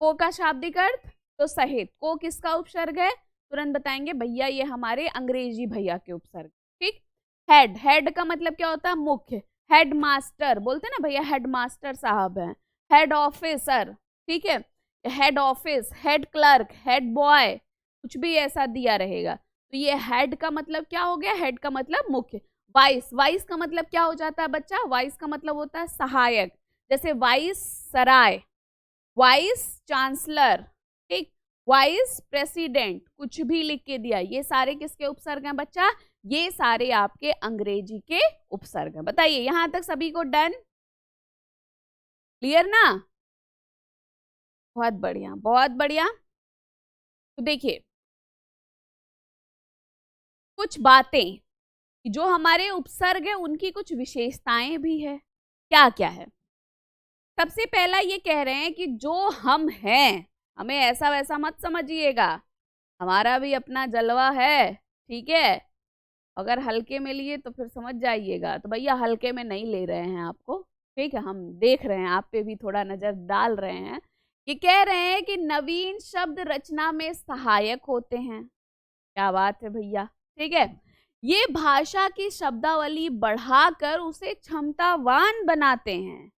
को का शाब्दिक अर्थ तो सहित, को किसका उपसर्ग है, तुरंत बताएंगे भैया ये हमारे अंग्रेजी भैया के उपसर्ग, ठीक। हेड, हेड का मतलब क्या होता है? मुख्य। हेड मास्टर बोलते हैं ना भैया, हेड मास्टर साहब हैं। हेड ऑफिसर, ठीक है, head office, head clerk, head boy, कुछ भी ऐसा दिया रहेगा। तो ये हेड का मतलब क्या हो गया? हेड का मतलब मुख्य। वाइस, वाइस का मतलब क्या हो जाता है बच्चा? वाइस का मतलब होता है सहायक, जैसे वाइस सराय, वाइस चांसलर, ठीक, वाइस प्रेसिडेंट, कुछ भी लिख के दिया। ये सारे किसके उपसर्ग हैं बच्चा? ये सारे आपके अंग्रेजी के उपसर्ग हैं। बताइए यहां तक सभी को डन, क्लियर ना? बहुत बढ़िया, बहुत बढ़िया। तो देखिए कुछ बातें, जो हमारे उपसर्ग है उनकी कुछ विशेषताएं भी है। क्या क्या है? सबसे पहला ये कह रहे हैं कि जो हम हैं, हमें ऐसा वैसा मत समझिएगा, हमारा भी अपना जलवा है, ठीक है। अगर हल्के में लिए तो फिर समझ जाइएगा, तो भैया हल्के में नहीं ले रहे हैं आपको, ठीक है, हम देख रहे हैं, आप पे भी थोड़ा नजर डाल रहे हैं। ये कह रहे हैं कि नवीन शब्द रचना में सहायक होते हैं। क्या बात है भैया, ठीक है। ये भाषा की शब्दावली बढ़ाकर उसे क्षमतावान बनाते हैं।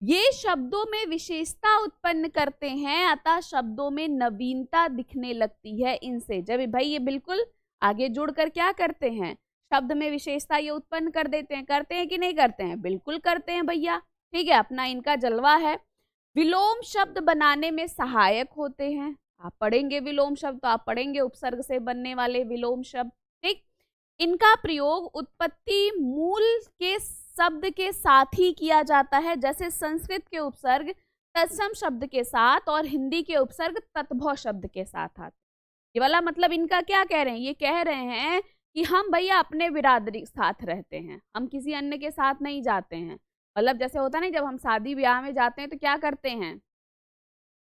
ये शब्दों में विशेषता उत्पन्न करते हैं, अतः शब्दों में नवीनता दिखने लगती है इनसे। जब भाई ये बिल्कुल आगे जुड़कर क्या करते हैं? शब्द में विशेषता ये उत्पन्न कर देते हैं। करते हैं कि नहीं करते हैं? बिल्कुल करते हैं भैया, ठीक है, अपना इनका जलवा है। विलोम शब्द बनाने में सहायक होते हैं। आप पढ़ेंगे विलोम शब्द तो आप पढ़ेंगे उपसर्ग से बनने वाले विलोम शब्द, ठीक। इनका प्रयोग उत्पत्ति मूल के शब्द के साथ ही किया जाता है, जैसे संस्कृत के उपसर्ग तत्सम शब्द के साथ और हिंदी के उपसर्ग तत्भव शब्द के साथ आते। ये वाला मतलब इनका क्या कह रहे हैं? ये कह रहे हैं कि हम भैया अपने बिरादरी के साथ रहते हैं, हम किसी अन्य के साथ नहीं जाते हैं। मतलब जैसे होता नहीं, जब हम शादी ब्याह में जाते हैं तो क्या करते हैं?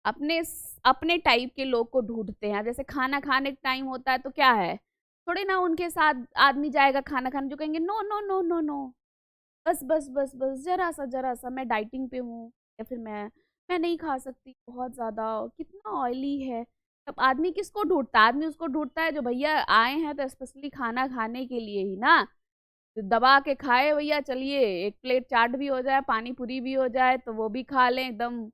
अपने अपने टाइप के लोग को ढूंढते हैं। जैसे खाना खाने का टाइम होता है तो क्या है, थोड़े ना उनके साथ आदमी जाएगा खाना खाने, जो कहेंगे no no no no no, बस बस बस बस जरा सा मैं डाइटिंग पे हूँ, या फिर मैं नहीं खा सकती, बहुत ज़्यादा कितना ऑयली है। तब आदमी किसको ढूंढता है? आदमी उसको ढूंढता है जो भैया आए हैं तो स्पेशली खाना खाने के लिए ही ना, तो दबा के खाए भैया, चलिए एक प्लेट चाट भी हो जाए, पानी पूरी भी हो जाए तो वो भी खा लें एकदम।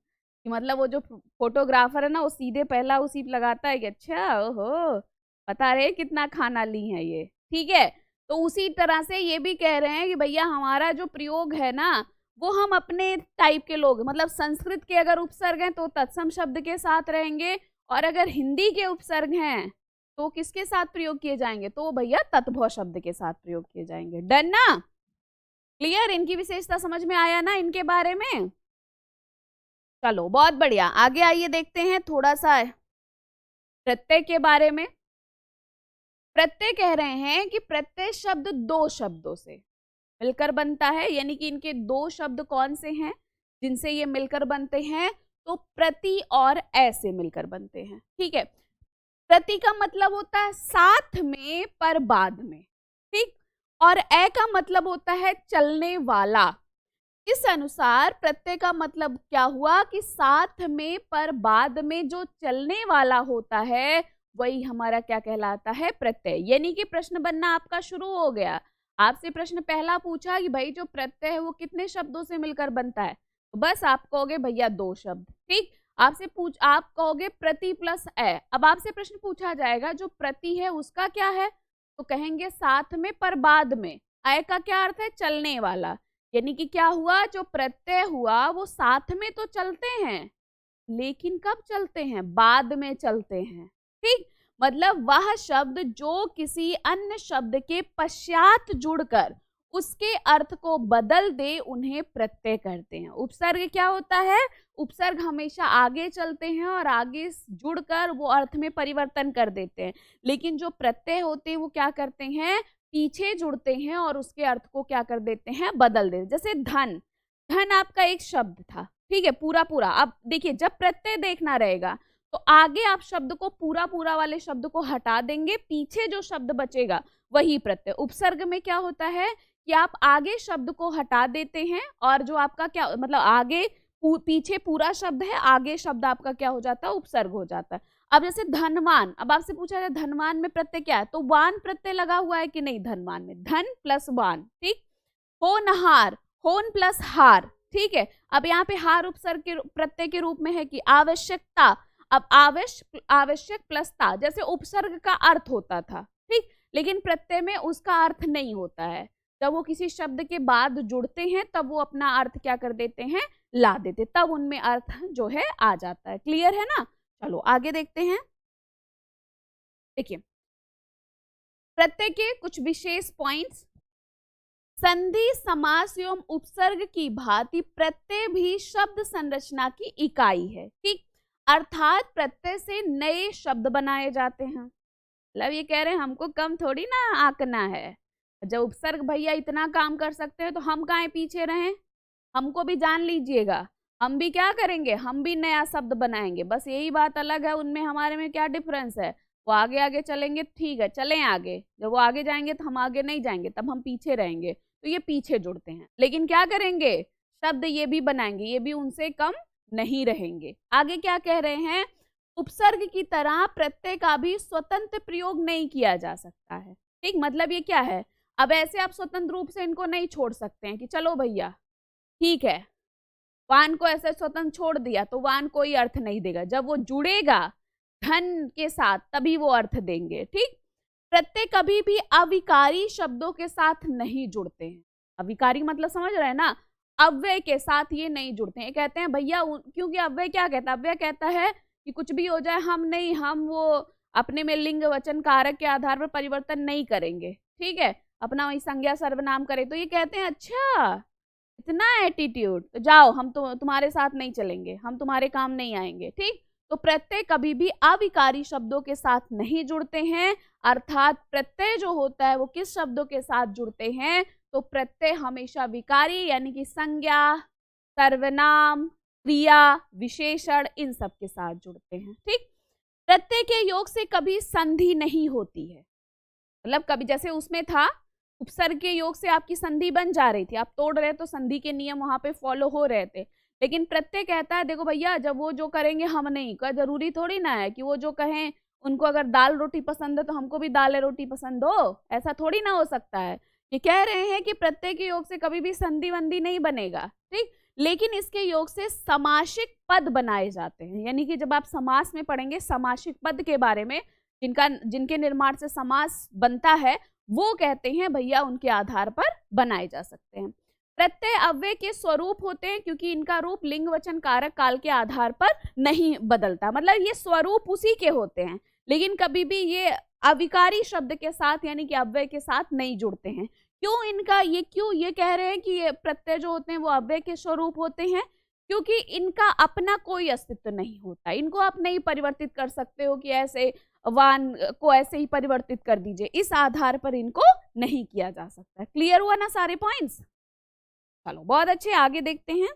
कि मतलब वो जो फोटोग्राफर है ना, वो सीधे पहला उसी पे लगाता है कि अच्छा ओहो बता रहे कितना खाना ली है ये, ठीक है। तो उसी तरह से ये भी कह रहे हैं कि भैया हमारा जो प्रयोग है ना, वो हम अपने टाइप के लोग, मतलब संस्कृत के अगर उपसर्ग हैं तो तत्सम शब्द के साथ रहेंगे, और अगर हिंदी के उपसर्ग हैं तो किसके साथ प्रयोग किए जाएंगे? तो भैया तत्भव शब्द के साथ प्रयोग किए जाएंगे। डन ना? क्लियर? इनकी विशेषता समझ में आया ना इनके बारे में? चलो बहुत बढ़िया, आगे आइए देखते हैं थोड़ा सा प्रत्यय के बारे में। प्रत्यय कह रहे हैं कि प्रत्यय शब्द दो शब्दों से मिलकर बनता है, यानी कि इनके दो शब्द कौन से हैं जिनसे ये मिलकर बनते हैं? तो प्रति और ऐसे मिलकर बनते हैं, ठीक है। प्रति का मतलब होता है साथ में पर बाद में, ठीक, और ए का मतलब होता है चलने वाला। इस अनुसार प्रत्यय का मतलब क्या हुआ कि साथ में पर बाद में जो चलने वाला होता है वही हमारा क्या कहलाता है? प्रत्यय। यानी कि प्रश्न बनना आपका शुरू हो गया। आपसे प्रश्न पहला पूछा कि भाई जो प्रत्यय है वो कितने शब्दों से मिलकर बनता है, तो बस आप कहोगे भैया दो शब्द, ठीक। आप कहोगे प्रति प्लस ए। अब आपसे प्रश्न पूछा जाएगा जो प्रति है उसका क्या है, तो कहेंगे साथ में पर बाद में। ए का क्या अर्थ है? चलने वाला। यानी कि क्या हुआ, जो प्रत्यय हुआ वो साथ में तो चलते हैं, लेकिन कब चलते हैं? बाद में चलते हैं, ठीक। मतलब वह शब्द जो किसी अन्य शब्द के पश्चात जुड़कर उसके अर्थ को बदल दे उन्हें प्रत्यय कहते हैं। उपसर्ग क्या होता है? उपसर्ग हमेशा आगे चलते हैं और आगे जुड़कर वो अर्थ में परिवर्तन कर देते हैं, लेकिन जो प्रत्यय होते हैं वो क्या करते हैं? पीछे जुड़ते हैं और उसके अर्थ को क्या कर देते हैं? बदल देते। जैसे धन, धन आपका एक शब्द था, ठीक है, पूरा पूरा। अब देखिए जब प्रत्यय देखना रहेगा तो आगे आप शब्द को पूरा पूरा वाले शब्द को हटा देंगे, पीछे जो शब्द बचेगा वही प्रत्यय। उपसर्ग में क्या होता है कि आप आगे शब्द को हटा देते हैं और जो आपका क्या मतलब आगे पीछे पूरा शब्द है, आगे शब्द आपका क्या हो जाता है, उपसर्ग हो जाता है। अब जैसे धनवान, अब आपसे पूछा जाए धनवान में प्रत्यय क्या है, तो वान प्रत्यय लगा हुआ है कि नहीं, धनवान में धन प्लस वान, ठीक। होनहार, होन प्लस हार, ठीक है। अब यहाँ पे हार उपसर्ग के प्रत्यय के रूप में है कि आवश्यकता, अब आवश्यक प्लस ता, जैसे उपसर्ग का अर्थ होता था, ठीक, लेकिन प्रत्यय में उसका अर्थ नहीं होता है। जब वो किसी शब्द के बाद जुड़ते हैं तब वो अपना अर्थ क्या कर देते हैं, ला देते, तब उनमें अर्थ जो है आ जाता है। क्लियर है ना। चलो आगे देखते हैं। देखिए प्रत्यय के कुछ विशेष पॉइंट्स। संधि, समास एवं उपसर्ग की भांति प्रत्यय भी शब्द संरचना की इकाई है, ठीक। अर्थात प्रत्यय से नए शब्द बनाए जाते हैं। मतलब ये कह रहे हैं हमको कम थोड़ी ना आंकना है। जब उपसर्ग भैया इतना काम कर सकते हैं तो हम काहे पीछे रहें, हमको भी जान लीजिएगा, हम भी क्या करेंगे, हम भी नया शब्द बनाएंगे। बस यही बात अलग है, उनमें हमारे में क्या डिफरेंस है। वो आगे आगे चलेंगे, ठीक है चलें आगे, जब वो आगे जाएंगे तो हम आगे नहीं जाएंगे, तब हम पीछे रहेंगे। तो ये पीछे जुड़ते हैं, लेकिन क्या करेंगे, शब्द ये भी बनाएंगे, ये भी उनसे कम नहीं रहेंगे। आगे क्या कह रहे हैं, उपसर्ग की तरह प्रत्यय का भी स्वतंत्र प्रयोग नहीं किया जा सकता है, ठीक। मतलब ये क्या है, अब ऐसे आप स्वतंत्र रूप से इनको नहीं छोड़ सकते हैं कि चलो भैया ठीक है, वान को ऐसे स्वतंत्र छोड़ दिया तो वान कोई अर्थ नहीं देगा। जब वो जुड़ेगा धन के साथ तभी वो अर्थ देंगे, ठीक। प्रत्यय कभी भी अविकारी शब्दों के साथ नहीं जुड़ते हैं। अविकारी मतलब समझ रहे हैं ना, अव्यय के साथ ये नहीं जुड़ते हैं। कहते हैं भैया क्योंकि अव्यय क्या कहता है, अव्यय कहता है कि कुछ भी हो जाए हम नहीं, हम वो अपने में लिंग वचन कारक के आधार पर परिवर्तन नहीं करेंगे, ठीक है, अपना वही संज्ञा सर्वनाम करे। तो ये कहते हैं अच्छा इतना एटीट्यूड, तो जाओ हम तो तुम्हारे साथ नहीं चलेंगे, हम तुम्हारे काम नहीं आएंगे, ठीक। तो प्रत्यय कभी भी अविकारी शब्दों के साथ नहीं जुड़ते हैं। अर्थात प्रत्यय जो होता है वो किस शब्दों के साथ जुड़ते हैं, तो प्रत्यय हमेशा विकारी यानी कि संज्ञा, सर्वनाम, क्रिया, विशेषण, इन सब के साथ जुड़ते हैं, ठीक। प्रत्यय के योग से कभी संधि नहीं होती है। मतलब कभी जैसे उसमें था उपसर्ग के योग से आपकी संधि बन जा रही थी, आप तोड़ रहे तो संधि के नियम वहां पे फॉलो हो रहे थे। लेकिन प्रत्यय कहता है देखो भैया जब वो जो करेंगे हम नहीं, का जरूरी थोड़ी ना है कि वो जो कहें, उनको अगर दाल रोटी पसंद है तो हमको भी दाल रोटी पसंद हो, ऐसा थोड़ी ना हो सकता है। ये कह रहे हैं कि प्रत्यय के योग से कभी भी संधि वंधि नहीं बनेगा, ठीक। लेकिन इसके योग से समासिक पद बनाए जाते हैं, यानी कि जब आप समास में पढ़ेंगे समासिक पद के बारे में, जिनके निर्माण से समास बनता है, वो कहते हैं भैया उनके आधार पर बनाए जा सकते हैं। प्रत्यय अव्यय के स्वरूप होते हैं क्योंकि इनका रूप लिंग वचन कारक काल के आधार पर नहीं बदलता। मतलब ये स्वरूप उसी के होते हैं, लेकिन कभी भी ये अविकारी शब्द के साथ यानी कि अव्यय के साथ नहीं जुड़ते हैं। क्यों इनका क्यों ये कह रहे हैं कि ये प्रत्यय जो होते हैं वो अव्यय के स्वरूप होते हैं, क्योंकि इनका अपना कोई अस्तित्व नहीं होता। इनको आप नहीं परिवर्तित कर सकते हो कि ऐसे वान को ऐसे ही परिवर्तित कर दीजिए, इस आधार पर इनको नहीं किया जा सकता। क्लियर हुआ ना सारे पॉइंट्स। चलो बहुत अच्छे, आगे देखते हैं।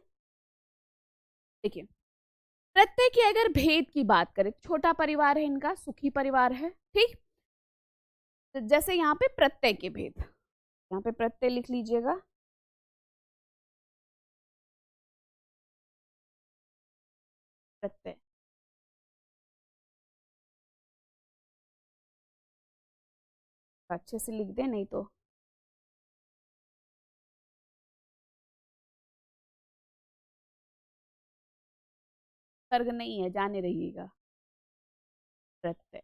देखिए प्रत्यय की अगर भेद की बात करें, छोटा परिवार है इनका, सुखी परिवार है, ठीक। तो जैसे यहाँ पे प्रत्यय के भेद, यहाँ पे प्रत्यय लिख लीजिएगा। प्रत्यय अच्छे से लिख दे, नहीं तो सर्ग नहीं है, जाने रहिएगा। प्रत्यय,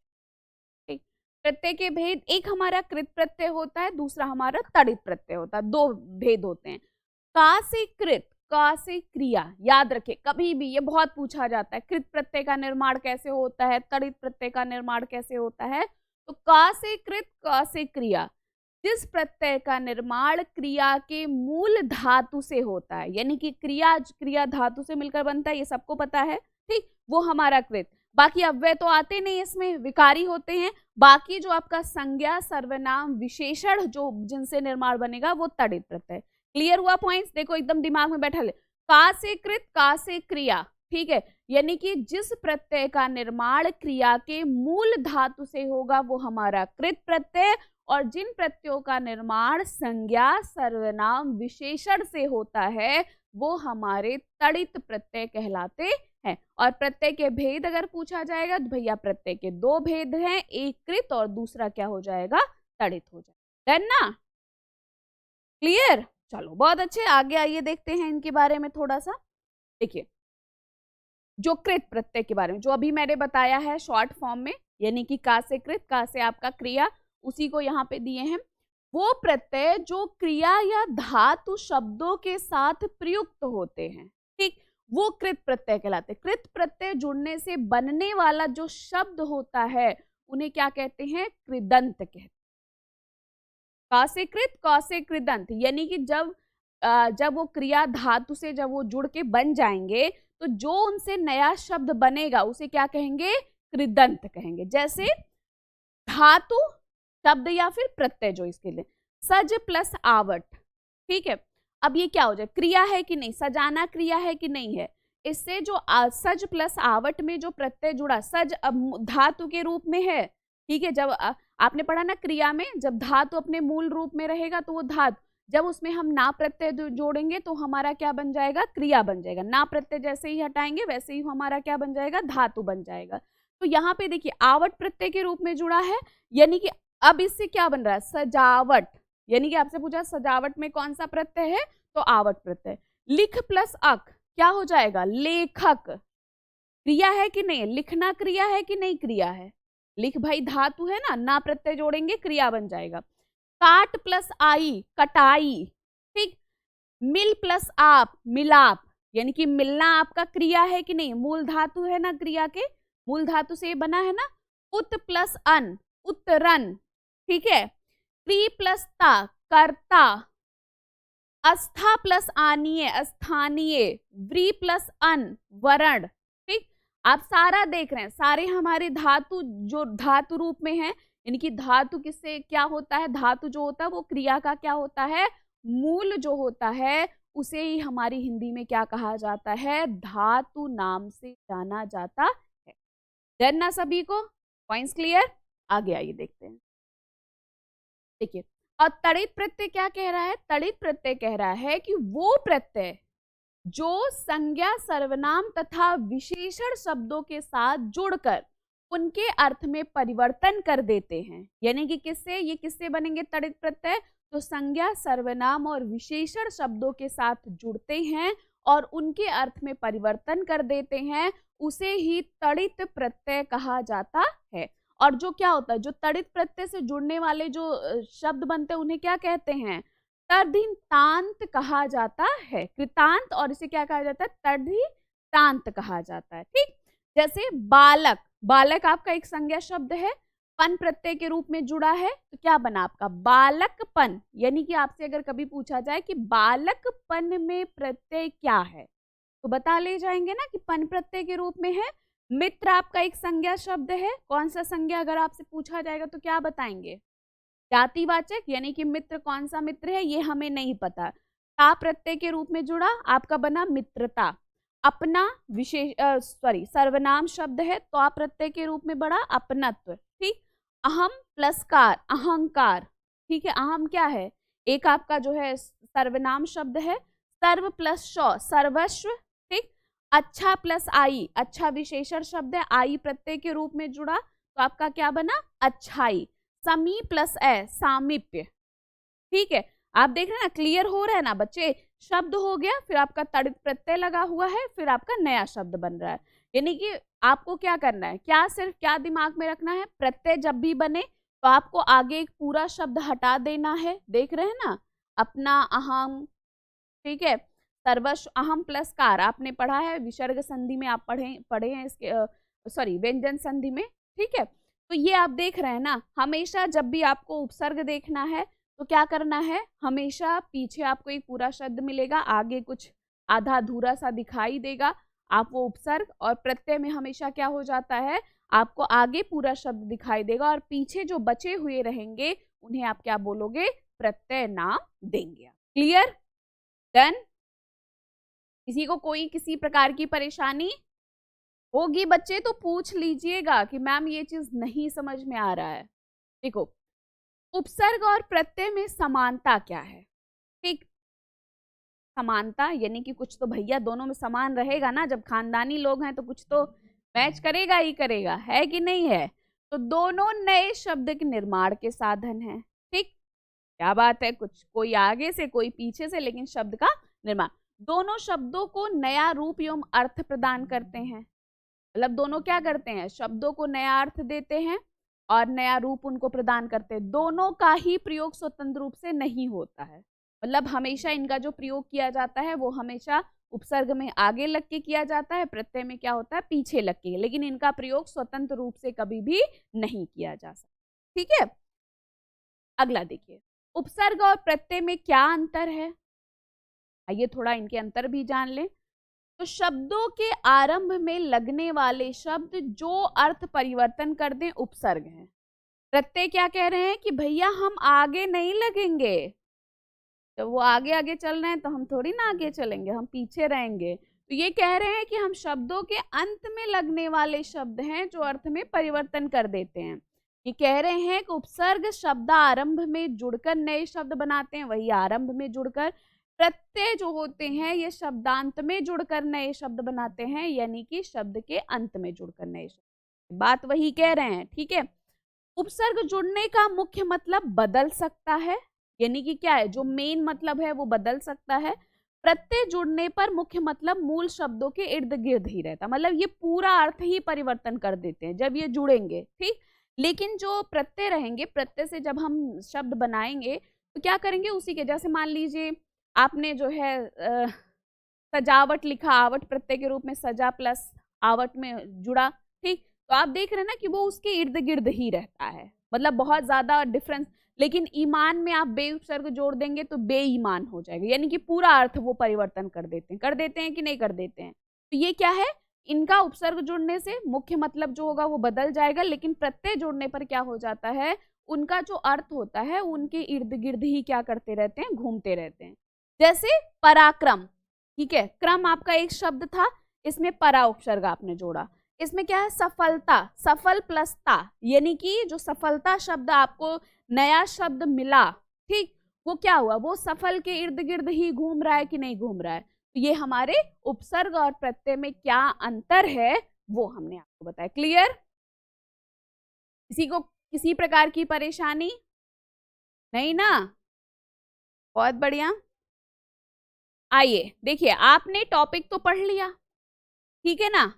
ठीक। प्रत्यय के भेद, एक हमारा कृत प्रत्यय होता है, दूसरा हमारा तड़ित प्रत्यय होता है। दो भेद होते हैं। का से कृत, का से क्रिया, याद रखें कभी भी ये बहुत पूछा जाता है, कृत प्रत्यय का निर्माण कैसे होता है, तड़ित प्रत्यय का निर्माण कैसे होता है। तो का से कृत, का से क्रिया, जिस प्रत्यय का निर्माण क्रिया के मूल धातु से होता है, यानी कि क्रिया धातु से मिलकर बनता है, ये सबको पता है, ठीक, वो हमारा कृत। बाकी अव्यय तो आते नहीं, इसमें विकारी होते हैं। बाकी जो आपका संज्ञा, सर्वनाम, विशेषण जो जिनसे निर्माण बनेगा वो तड़ित प्रत्यय। क्लियर हुआ पॉइंट्स, देखो एकदम दिमाग में बैठा ले। का से कृत, का से क्रिया, ठीक है, यानी कि जिस प्रत्यय का निर्माण क्रिया के मूल धातु से होगा वो हमारा कृत प्रत्यय, और जिन प्रत्ययों का निर्माण संज्ञा, सर्वनाम, विशेषण से होता है वो हमारे तड़ित प्रत्यय कहलाते हैं। और प्रत्यय के भेद अगर पूछा जाएगा तो भैया प्रत्यय के दो भेद हैं, एक कृत और दूसरा क्या हो जाएगा, तड़ित हो जाएगा। डन ना, क्लियर। चलो बहुत अच्छे, आगे आइए देखते हैं इनके बारे में थोड़ा सा। देखिए जो कृत प्रत्यय के बारे में जो अभी मैंने बताया है शॉर्ट फॉर्म में, यानी कि का से कृत, का से आपका क्रिया, उसी को यहाँ पे दिए हैं। वो प्रत्यय जो क्रिया या धातु शब्दों के साथ प्रयुक्त होते हैं, ठीक, वो कृत प्रत्यय कहलाते हैं। कृत प्रत्यय जुड़ने से बनने वाला जो शब्द होता है उन्हें क्या कहते हैं, कृदंत कहते हैं। का से कृत, का से कृदंत, यानी कि जब वो क्रिया धातु से जब वो जुड़ के बन जाएंगे तो जो उनसे नया शब्द बनेगा उसे क्या कहेंगे, कृदंत कहेंगे। जैसे धातु शब्द या फिर प्रत्यय जो इसके लिए, सज प्लस आवट, ठीक है। अब ये क्या हो जाए, क्रिया है कि नहीं, सजाना क्रिया है कि नहीं है। इससे जो सज प्लस आवट में जो प्रत्यय जुड़ा, सज धातु के रूप में है, ठीक है। जब आपने पढ़ा ना क्रिया में, जब धातु अपने मूल रूप में रहेगा तो वो धातु, जब उसमें हम ना प्रत्यय जोड़ेंगे तो हमारा क्या बन जाएगा, क्रिया बन जाएगा। ना प्रत्यय जैसे ही हटाएंगे वैसे ही हमारा क्या बन जाएगा, धातु बन जाएगा। तो यहाँ पे देखिए आवट प्रत्यय के रूप में जुड़ा है, यानी कि अब इससे क्या बन रहा है, सजावट, यानी कि आपसे पूछा सजावट में कौन सा प्रत्यय है, तो आवट प्रत्यय। लिख प्लस अक क्या हो जाएगा, लेखक, क्रिया है कि नहीं, लिखना क्रिया है कि नहीं, क्रिया है। लिख भाई धातु है ना प्रत्यय जोड़ेंगे क्रिया बन जाएगा। काट प्लस आई, कटाई, ठीक। मिल प्लस आप, मिलाप, यानी कि मिलना आपका क्रिया है कि नहीं, मूल धातु है ना, क्रिया के मूल धातु से बना है ना। उत प्लस अन, उत्तरन, ठीक है। क्री प्लस ता, कर्ता। अस्था प्लस आनीय, स्थानीय। व्री प्लस अन, वरण, ठीक। आप सारा देख रहे हैं, सारे हमारे धातु जो धातु रूप में है, यानी कि धातु किससे क्या होता है, धातु जो होता है वो क्रिया का क्या होता है, मूल जो होता है, उसे ही हमारी हिंदी में क्या कहा जाता है, धातु नाम से जाना जाता है। डन ना सभी को, पॉइंट्स क्लियर। आगे आइए देखते हैं। देखिए और तड़ित प्रत्यय क्या कह रहा है, तड़ित प्रत्यय कह रहा है कि वो प्रत्यय जो संज्ञा सर्वनाम तथा विशेषण शब्दों के साथ जुड़कर उनके अर्थ में परिवर्तन कर देते हैं। यानी कि किससे, ये किससे बनेंगे तड़ित प्रत्यय, तो संज्ञा सर्वनाम और विशेषण शब्दों के साथ जुड़ते हैं और उनके अर्थ में परिवर्तन कर देते हैं, उसे ही तड़ित प्रत्यय कहा जाता है। और जो क्या होता है, जो तड़ित प्रत्यय से जुड़ने वाले जो शब्द बनते हैं उन्हें क्या कहते हैं, तद्धितांत कहा जाता है, कृतांत, और इसे क्या कहा जाता है, तद्धितांत कहा जाता है, ठीक। जैसे बालक, बालक आपका एक संज्ञा शब्द है, पन प्रत्यय के रूप में जुड़ा है, तो क्या बना आपका बालकपन। यानी कि आपसे अगर कभी पूछा जाए कि बालकपन में प्रत्यय क्या है, तो बता ले जाएंगे ना कि पन प्रत्यय के रूप में है। मित्र आपका एक संज्ञा शब्द है, कौन सा संज्ञा अगर आपसे पूछा जाएगा तो क्या बताएंगे, जातिवाचक, यानी कि मित्र कौन सा मित्र है ये हमें नहीं पता। ता प्रत्यय के रूप में जुड़ा, आपका बना मित्रता। अपना विशेष सर्वनाम शब्द है, तो प्रत्यय के रूप में बड़ा अपनत्व, ठीक। अहम प्लस कार, अहंकार, ठीक है। अहम क्या है, एक आपका जो है सर्वनाम शब्द है। सर्व प्लस शौ, सर्वस्व, ठीक। अच्छा प्लस आई, अच्छा विशेषण शब्द है, आई प्रत्यय के रूप में जुड़ा, तो आपका क्या बना, अच्छाई। समी प्लस ए, सामीप्य, ठीक है। आप देख रहे हैं ना, क्लियर हो रहा है ना बच्चे, शब्द हो गया, फिर आपका तड़ित प्रत्यय लगा हुआ है, फिर आपका नया शब्द बन रहा है। यानी कि आपको क्या करना है, क्या सिर्फ क्या दिमाग में रखना है, प्रत्यय जब भी बने तो आपको आगे एक पूरा शब्द हटा देना है। देख रहे हैं ना, अपना, अहम, ठीक है। सर्वस्व, अहम प्लस कार आपने पढ़ा है, विसर्ग संधि में आप पढ़े हैं इसके व्यंजन संधि में, ठीक है। तो ये आप देख रहे हैं ना, हमेशा जब भी आपको उपसर्ग देखना है तो क्या करना है, हमेशा पीछे आपको एक पूरा शब्द मिलेगा, आगे कुछ आधा अधूरा सा दिखाई देगा, आप वो उपसर्ग, और प्रत्यय में हमेशा क्या हो जाता है, आपको आगे पूरा शब्द दिखाई देगा और पीछे जो बचे हुए रहेंगे उन्हें आप क्या बोलोगे, प्रत्यय नाम देंगे। Clear, done. किसी को कोई किसी प्रकार की परेशानी होगी बच्चे तो पूछ लीजिएगा कि मैम ये चीज नहीं समझ में आ रहा है। देखो उपसर्ग और प्रत्यय में समानता क्या है, ठीक। समानता, यानी कि कुछ तो भैया दोनों में समान रहेगा ना, जब खानदानी लोग हैं तो कुछ तो मैच करेगा ही करेगा, है कि नहीं है। तो दोनों नए शब्द के निर्माण के साधन हैं। ठीक, क्या बात है, कुछ कोई आगे से कोई पीछे से, लेकिन शब्द का निर्माण। दोनों शब्दों को नया रूप एवं अर्थ प्रदान करते हैं। मतलब दोनों क्या करते हैं, शब्दों को नया अर्थ देते हैं और नया रूप उनको प्रदान करते हैं। दोनों का ही प्रयोग स्वतंत्र रूप से नहीं होता है, मतलब हमेशा इनका जो प्रयोग किया जाता है वो हमेशा उपसर्ग में आगे लग के किया जाता है, प्रत्यय में क्या होता है, पीछे लग के, लेकिन इनका प्रयोग स्वतंत्र रूप से कभी भी नहीं किया जा सकता। ठीक है, अगला देखिए, उपसर्ग और प्रत्यय में क्या अंतर है। आइए थोड़ा इनके अंतर भी जान लें। तो शब्दों के आरंभ में लगने वाले शब्द जो अर्थ परिवर्तन कर दें उपसर्ग हैं। प्रत्यय क्या कह रहे हैं कि भैया हम आगे नहीं लगेंगे, तो वो आगे आगे चल रहे हैं तो हम थोड़ी ना आगे चलेंगे, हम पीछे रहेंगे। तो ये कह रहे हैं कि हम शब्दों के अंत में लगने वाले शब्द हैं जो अर्थ में परिवर्तन कर देते हैं। ये कह रहे हैं कि उपसर्ग शब्द आरंभ में जुड़कर नए शब्द बनाते हैं, वही आरंभ में जुड़कर। प्रत्यय जो होते हैं ये शब्दांत में जुड़कर नए शब्द बनाते हैं, यानी कि शब्द के अंत में जुड़कर नए शब्द। बात वही कह रहे हैं। ठीक है, उपसर्ग जुड़ने का मुख्य मतलब बदल सकता है, यानी कि क्या है, जो मेन मतलब है वो बदल सकता है। प्रत्यय जुड़ने पर मुख्य मतलब मूल शब्दों के इर्द गिर्द ही रहता, मतलब ये पूरा अर्थ ही परिवर्तन कर देते हैं जब ये जुड़ेंगे। ठीक, लेकिन जो प्रत्यय रहेंगे, प्रत्यय से जब हम शब्द बनाएंगे तो क्या करेंगे, उसी के जैसे मान लीजिए आपने जो है सजावट लिखा, आवट प्रत्यय के रूप में, सजा प्लस आवट में जुड़ा। ठीक, तो आप देख रहे हैं ना कि वो उसके इर्द गिर्द ही रहता है, मतलब बहुत ज्यादा डिफरेंस। लेकिन ईमान में आप बे उपसर्ग जोड़ देंगे तो बेईमान हो जाएगा, यानी कि पूरा अर्थ वो परिवर्तन कर देते हैं। कर देते हैं कि नहीं कर देते हैं। तो ये क्या है, इनका उपसर्ग जुड़ने से मुख्य मतलब जो होगा वो बदल जाएगा, लेकिन प्रत्यय जोड़ने पर क्या हो जाता है, उनका जो अर्थ होता है उनके इर्द गिर्द ही क्या करते रहते हैं, घूमते रहते हैं। जैसे पराक्रम, ठीक है, क्रम आपका एक शब्द था, इसमें परा उपसर्ग आपने जोड़ा। इसमें क्या है, सफलता, सफल प्लस ता, यानी कि जो सफलता शब्द आपको नया शब्द मिला, ठीक, वो क्या हुआ, वो सफल के इर्द गिर्द ही घूम रहा है कि नहीं घूम रहा है। तो ये हमारे उपसर्ग और प्रत्यय में क्या अंतर है वो हमने आपको बताया। क्लियर, किसी को किसी प्रकार की परेशानी नहीं ना, बहुत बढ़िया। आइए देखिए, आपने टॉपिक तो पढ़ लिया, ठीक है ना।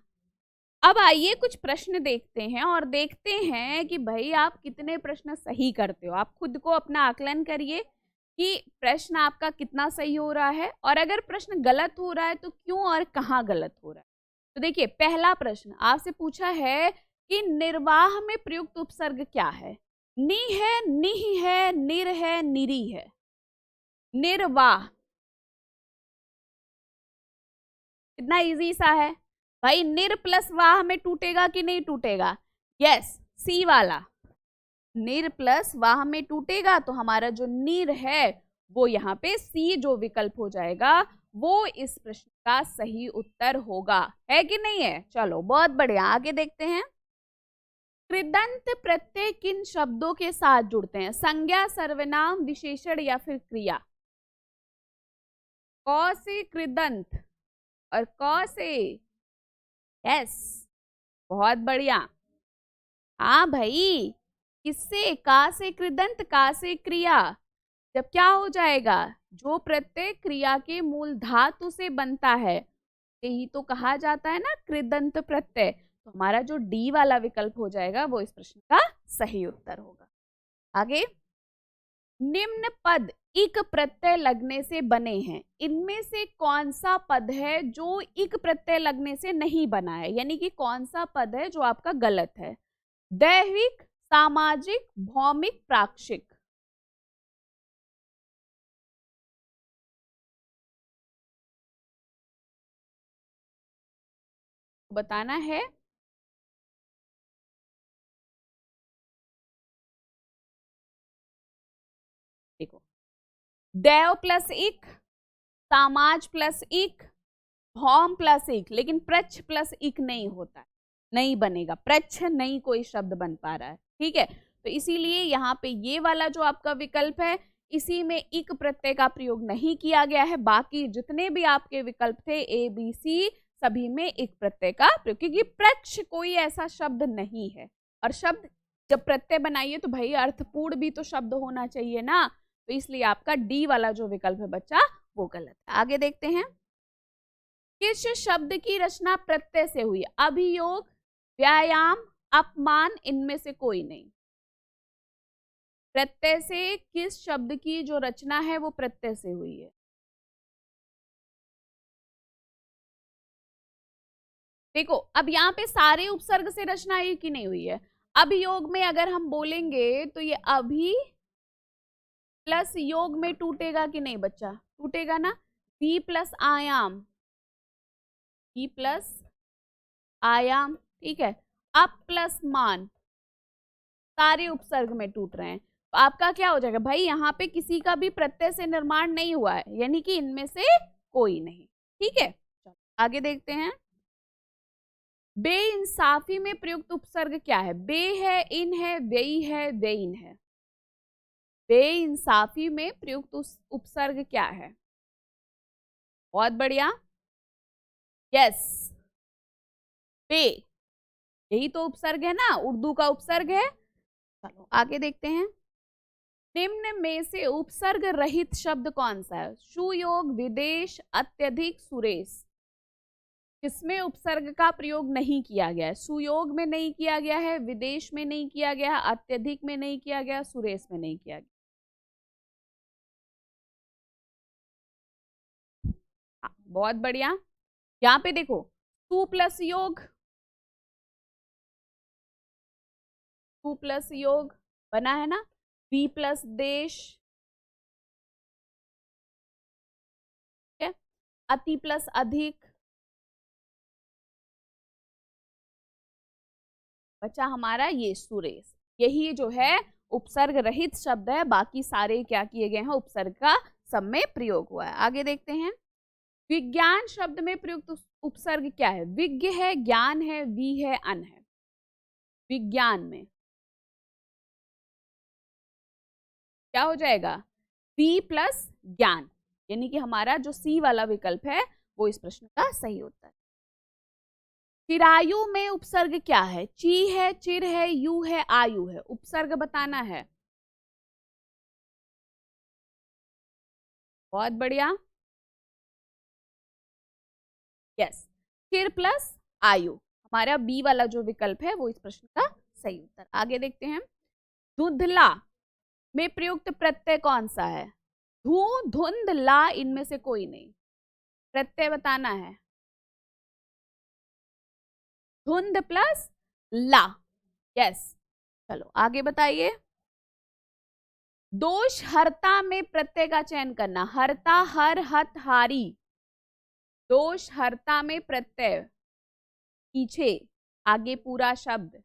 अब आइए कुछ प्रश्न देखते हैं और देखते हैं कि भाई आप कितने प्रश्न सही करते हो। आप खुद को अपना आकलन करिए कि प्रश्न आपका कितना सही हो रहा है, और अगर प्रश्न गलत हो रहा है तो क्यों और कहाँ गलत हो रहा है। तो देखिए, पहला प्रश्न आपसे पूछा है कि निर्वाह में प्रयुक्त उपसर्ग क्या है। नि है, निह है, निर है, निरी है। निर्वाह कितना इजी सा है भाई, निर प्लस वाह में टूटेगा कि नहीं टूटेगा, यस, सी वाला, निर प्लस वाह में टूटेगा, तो हमारा जो निर है वो यहाँ पे सी जो विकल्प हो जाएगा वो इस प्रश्न का सही उत्तर होगा, है कि नहीं है। चलो बहुत बढ़िया, आगे देखते हैं। कृदंत प्रत्यय किन शब्दों के साथ जुड़ते हैं, संज्ञा, सर्वनाम, विशेषण या फिर क्रिया। क से कृदंत और क से, यस, बहुत बढ़िया। हाँ भाई, किससे, का से कृदंत, का से क्रिया। जब क्या हो जाएगा, जो प्रत्यय क्रिया के मूल धातु से बनता है यही तो कहा जाता है ना कृदंत प्रत्यय। तो हमारा जो डी वाला विकल्प हो जाएगा वो इस प्रश्न का सही उत्तर होगा। आगे, निम्न पद इक प्रत्यय लगने से बने हैं, इनमें से कौन सा पद है जो इक प्रत्यय लगने से नहीं बना है, यानी कि कौन सा पद है जो आपका गलत है। दैविक, सामाजिक, भौमिक, प्राक्षिक। बताना है। देखो, दैव प्लस इक, सामाज प्लस इक, भौम प्लस इक, लेकिन प्रच्छ प्लस इक नहीं होता है, नहीं बनेगा, प्रच्छ नहीं कोई शब्द बन पा रहा है। ठीक है, तो इसीलिए यहाँ पे ये वाला जो आपका विकल्प है इसी में इक प्रत्यय का प्रयोग नहीं किया गया है। बाकी जितने भी आपके विकल्प थे ए बी सी, सभी में इक प्रत्यय का प्रयोग, क्योंकि प्रक्ष कोई ऐसा शब्द नहीं है। और शब्द जब प्रत्यय बनाइए तो भाई अर्थपूर्ण भी तो शब्द होना चाहिए ना, तो इसलिए आपका डी वाला जो विकल्प है बच्चा वो गलत है। आगे देखते हैं, किस शब्द की रचना प्रत्यय से हुई? अभियोग, व्यायाम, अपमान, इनमें से कोई नहीं। प्रत्यय से किस शब्द की जो रचना है वो प्रत्यय से हुई है? देखो अब यहाँ पे सारे उपसर्ग से रचना है कि नहीं हुई है। अभियोग में अगर हम बोलेंगे तो ये अभी प्लस योग में टूटेगा कि नहीं बच्चा? टूटेगा ना। बी प्लस आयाम, बी प्लस आयाम, ठीक है। अप प्लस मान, सारे उपसर्ग में टूट रहे हैं, तो आपका क्या हो जाएगा भाई? यहाँ पे किसी का भी प्रत्यय से निर्माण नहीं हुआ है, यानी कि इनमें से कोई नहीं। ठीक है, आगे देखते हैं। बेइंसाफी में प्रयुक्त उपसर्ग क्या है? बे है, इन है, वेई है, वेइन है। बेइंसाफी में प्रयुक्त उपसर्ग क्या है? बहुत बढ़िया, यस, बे, यही तो उपसर्ग है ना, उर्दू का उपसर्ग है। चलो आगे देखते हैं। निम्न में से उपसर्ग रहित शब्द कौन सा है? सुयोग, विदेश, अत्यधिक, सुरेश। किसमें उपसर्ग का प्रयोग नहीं किया गया है? सुयोग में नहीं किया गया है, विदेश में नहीं किया गया, अत्यधिक में नहीं किया गया, सुरेश में नहीं किया गया। हाँ, बहुत बढ़िया। यहाँ पे देखो, सु प्लस योग, सु प्लस योग बना है ना, वी प्लस देश, ठीक है, अति प्लस अधिक, बचा हमारा ये सुरेश। यही जो है उपसर्ग रहित शब्द है, बाकी सारे क्या किए गए हैं? उपसर्ग का सब में प्रयोग हुआ है। आगे देखते हैं। विज्ञान शब्द में प्रयुक्त उपसर्ग क्या है? विज्ञ है, ज्ञान है, वी है, अन है। विज्ञान में क्या हो जाएगा? वी प्लस ज्ञान, यानी कि हमारा जो सी वाला विकल्प है वो इस प्रश्न का सही उत्तर है। चिरायु में उपसर्ग क्या है? ची है, चिर है, यू है, आयु है। उपसर्ग बताना है। बहुत बढ़िया, यस, चिर प्लस आयु, हमारा बी वाला जो विकल्प है वो इस प्रश्न का सही उत्तर। आगे देखते हैं। धुंधला में प्रयुक्त प्रत्यय कौन सा है? धू, धुंध, ला, इनमें से कोई नहीं। प्रत्यय बताना है। धुंध प्लस ला, यस। चलो आगे बताइए। दोष हरता में प्रत्यय का चयन करना। हरता, हर, हत, हारी। दोष हरता में प्रत्यय, पीछे आगे पूरा शब्द,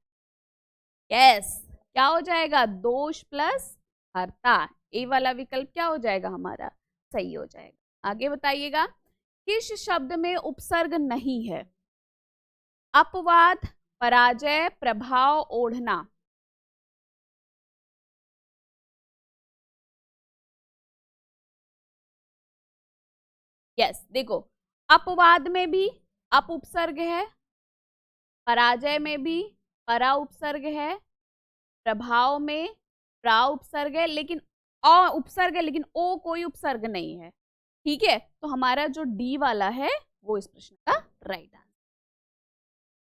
यस, क्या हो जाएगा? दोष प्लस हरता, ए वाला विकल्प क्या हो जाएगा हमारा? सही हो जाएगा। आगे बताइएगा। किस शब्द में उपसर्ग नहीं है? अपवाद, पराजय, प्रभाव, ओढ़ना। यस, देखो अपवाद में भी अप उपसर्ग है, पराजय में भी परा उपसर्ग है, प्रभाव में प्रा उपसर्ग है, लेकिन अ उपसर्ग है, लेकिन ओ कोई उपसर्ग नहीं है। ठीक है, तो हमारा जो डी वाला है वो इस प्रश्न का राइट आंसर।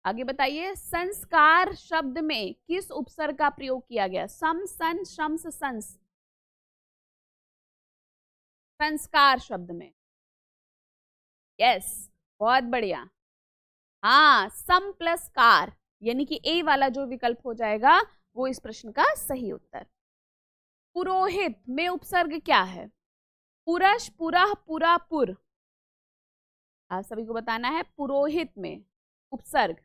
आगे बताइए। संस्कार शब्द में किस उपसर्ग का प्रयोग किया गया? सम, सन, शम्स, संस। संस्कार शब्द में, यस, बहुत बढ़िया। हाँ, सम प्लस कार, यानी कि ए वाला जो विकल्प हो जाएगा वो इस प्रश्न का सही उत्तर। पुरोहित में उपसर्ग क्या है? पुरश, पुरह, पुरा, पुर। आप सभी को बताना है पुरोहित में उपसर्ग।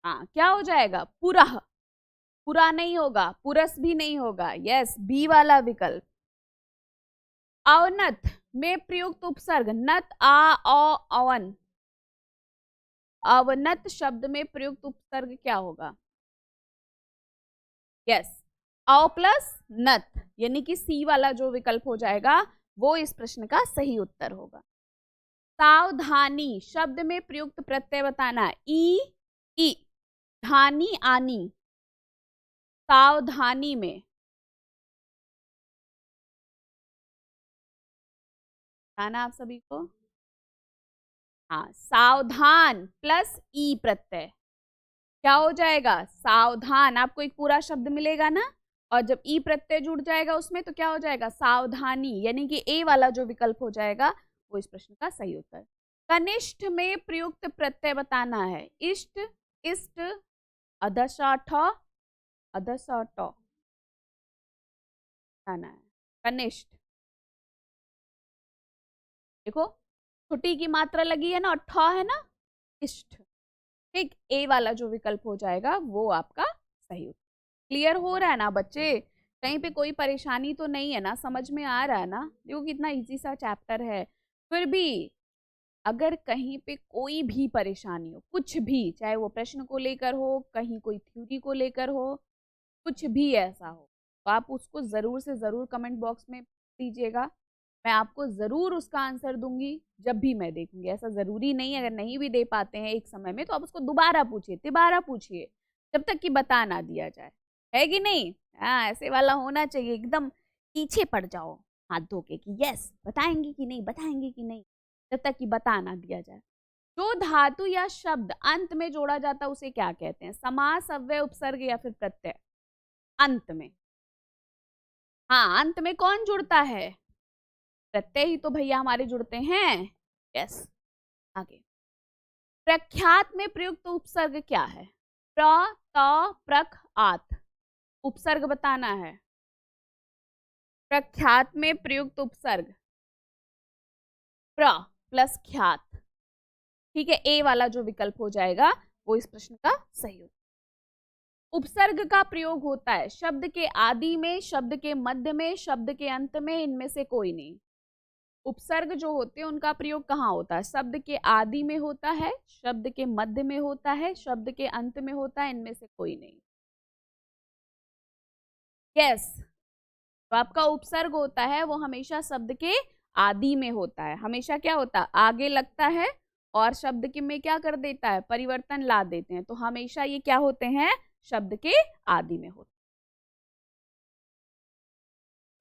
हाँ, क्या हो जाएगा? पुरह, पुरा नहीं होगा, पुरस भी नहीं होगा, यस, बी वाला विकल्प। अवनत में प्रयुक्त उपसर्ग। नत, आ, औ, अवन। अवनत शब्द में प्रयुक्त उपसर्ग क्या होगा? यस, औ प्लस नथ, यानी कि सी वाला जो विकल्प हो जाएगा वो इस प्रश्न का सही उत्तर होगा। सावधानी शब्द में प्रयुक्त प्रत्यय बताना, ई ई, धानी आनी, सावधानी में बताना आप सभी को। हाँ, सावधान प्लस ई प्रत्यय क्या हो जाएगा, सावधान। आपको एक पूरा शब्द मिलेगा ना, और जब ई प्रत्यय जुड़ जाएगा उसमें तो क्या हो जाएगा, सावधानी, यानी कि ए वाला जो विकल्प हो जाएगा वो इस प्रश्न का सही उत्तर। कनिष्ठ में प्रयुक्त प्रत्यय बताना है, इष्ट, इष्ट, अधशाठ, अधशाठ बताना है। कनिष्ठ देखो छुट्टी की मात्रा लगी है ना, और ठ है ना, इष्ट। ठीक, ए वाला जो विकल्प हो जाएगा वो आपका सही उत्तर। क्लियर हो रहा है ना बच्चे, कहीं पे कोई परेशानी तो नहीं है ना, समझ में आ रहा है ना, देखो कितना इजी सा चैप्टर है। फिर भी अगर कहीं पे कोई भी परेशानी हो, कुछ भी, चाहे वो प्रश्न को लेकर हो, कहीं कोई थ्योरी को लेकर हो, कुछ भी ऐसा हो, तो आप उसको जरूर से जरूर कमेंट बॉक्स में दीजिएगा। मैं आपको जरूर उसका आंसर दूंगी जब भी मैं देखूंगी। ऐसा जरूरी नहीं है, अगर नहीं भी दे पाते हैं एक समय में तो आप उसको दोबारा पूछिए, तिबारा पूछिए, जब तक कि बता ना दिया जाए, है कि नहीं। हाँ, ऐसे वाला होना चाहिए, एकदम पीछे पड़ जाओ हाथ धो के कि यस बताएंगे कि नहीं, बताएंगे कि नहीं, जब तक कि बता ना दिया जाए। जो धातु या शब्द अंत में जोड़ा जाता है उसे क्या कहते हैं, समास, अव्यय, उपसर्ग या फिर प्रत्यय। अंत में, हाँ, अंत में कौन जुड़ता है, प्रत्यय ही तो भैया हमारे जुड़ते हैं। यस, आगे प्रख्यात में प्रयुक्त उपसर्ग क्या है, प्र, त, प्रख, आत, उपसर्ग बताना है। प्रख्यात में प्रयुक्त उपसर्ग प्र प्लस ख्यात, ठीक है, ए वाला जो विकल्प हो जाएगा वो इस प्रश्न का सही उत्तर। उपसर्ग का प्रयोग होता है शब्द के आदि में, शब्द के मध्य में, शब्द के अंत में, इनमें से कोई नहीं। उपसर्ग जो होते हैं उनका प्रयोग कहाँ होता है, शब्द के आदि में होता है, शब्द के मध्य में होता है, शब्द के अंत में होता है, इनमें से कोई नहीं। यस, तो आपका उपसर्ग होता है वो हमेशा शब्द के आदि में होता है, हमेशा क्या होता है, आगे लगता है और शब्द के में क्या कर देता है, परिवर्तन ला देते हैं, तो हमेशा ये क्या होते हैं, शब्द के आदि में होते।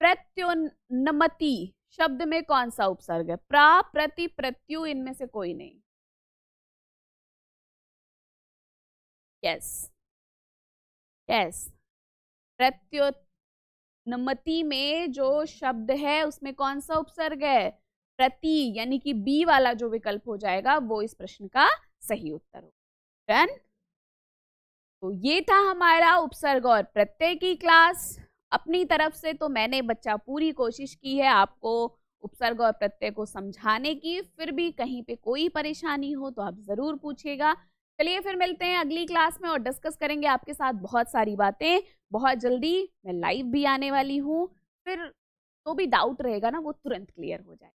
प्रत्युन्नमति शब्द में कौन सा उपसर्ग है, प्रा, प्रति, प्रत्यु, इनमें से कोई नहीं। यस यस, प्रत्युन्नमति में जो शब्द है उसमें कौन सा उपसर्ग है, प्रति, यानी कि बी वाला जो विकल्प हो जाएगा वो इस प्रश्न का सही उत्तर होगा। डन। तो ये था हमारा उपसर्ग और प्रत्यय की क्लास। अपनी तरफ से तो मैंने बच्चा पूरी कोशिश की है आपको उपसर्ग और प्रत्यय को समझाने की, फिर भी कहीं पे कोई परेशानी हो तो आप जरूर पूछिएगा। चलिए फिर मिलते हैं अगली क्लास में और डिस्कस करेंगे आपके साथ बहुत सारी बातें। बहुत जल्दी मैं लाइव भी आने वाली हूँ, फिर तो भी डाउट रहेगा ना वो तुरंत क्लियर हो जाए।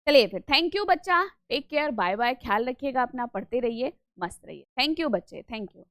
चलिए फिर, थैंक यू बच्चा, टेक केयर, बाय बाय, ख्याल रखिएगा अपना, पढ़ते रहिए, मस्त रहिए। थैंक यू बच्चे, थैंक यू।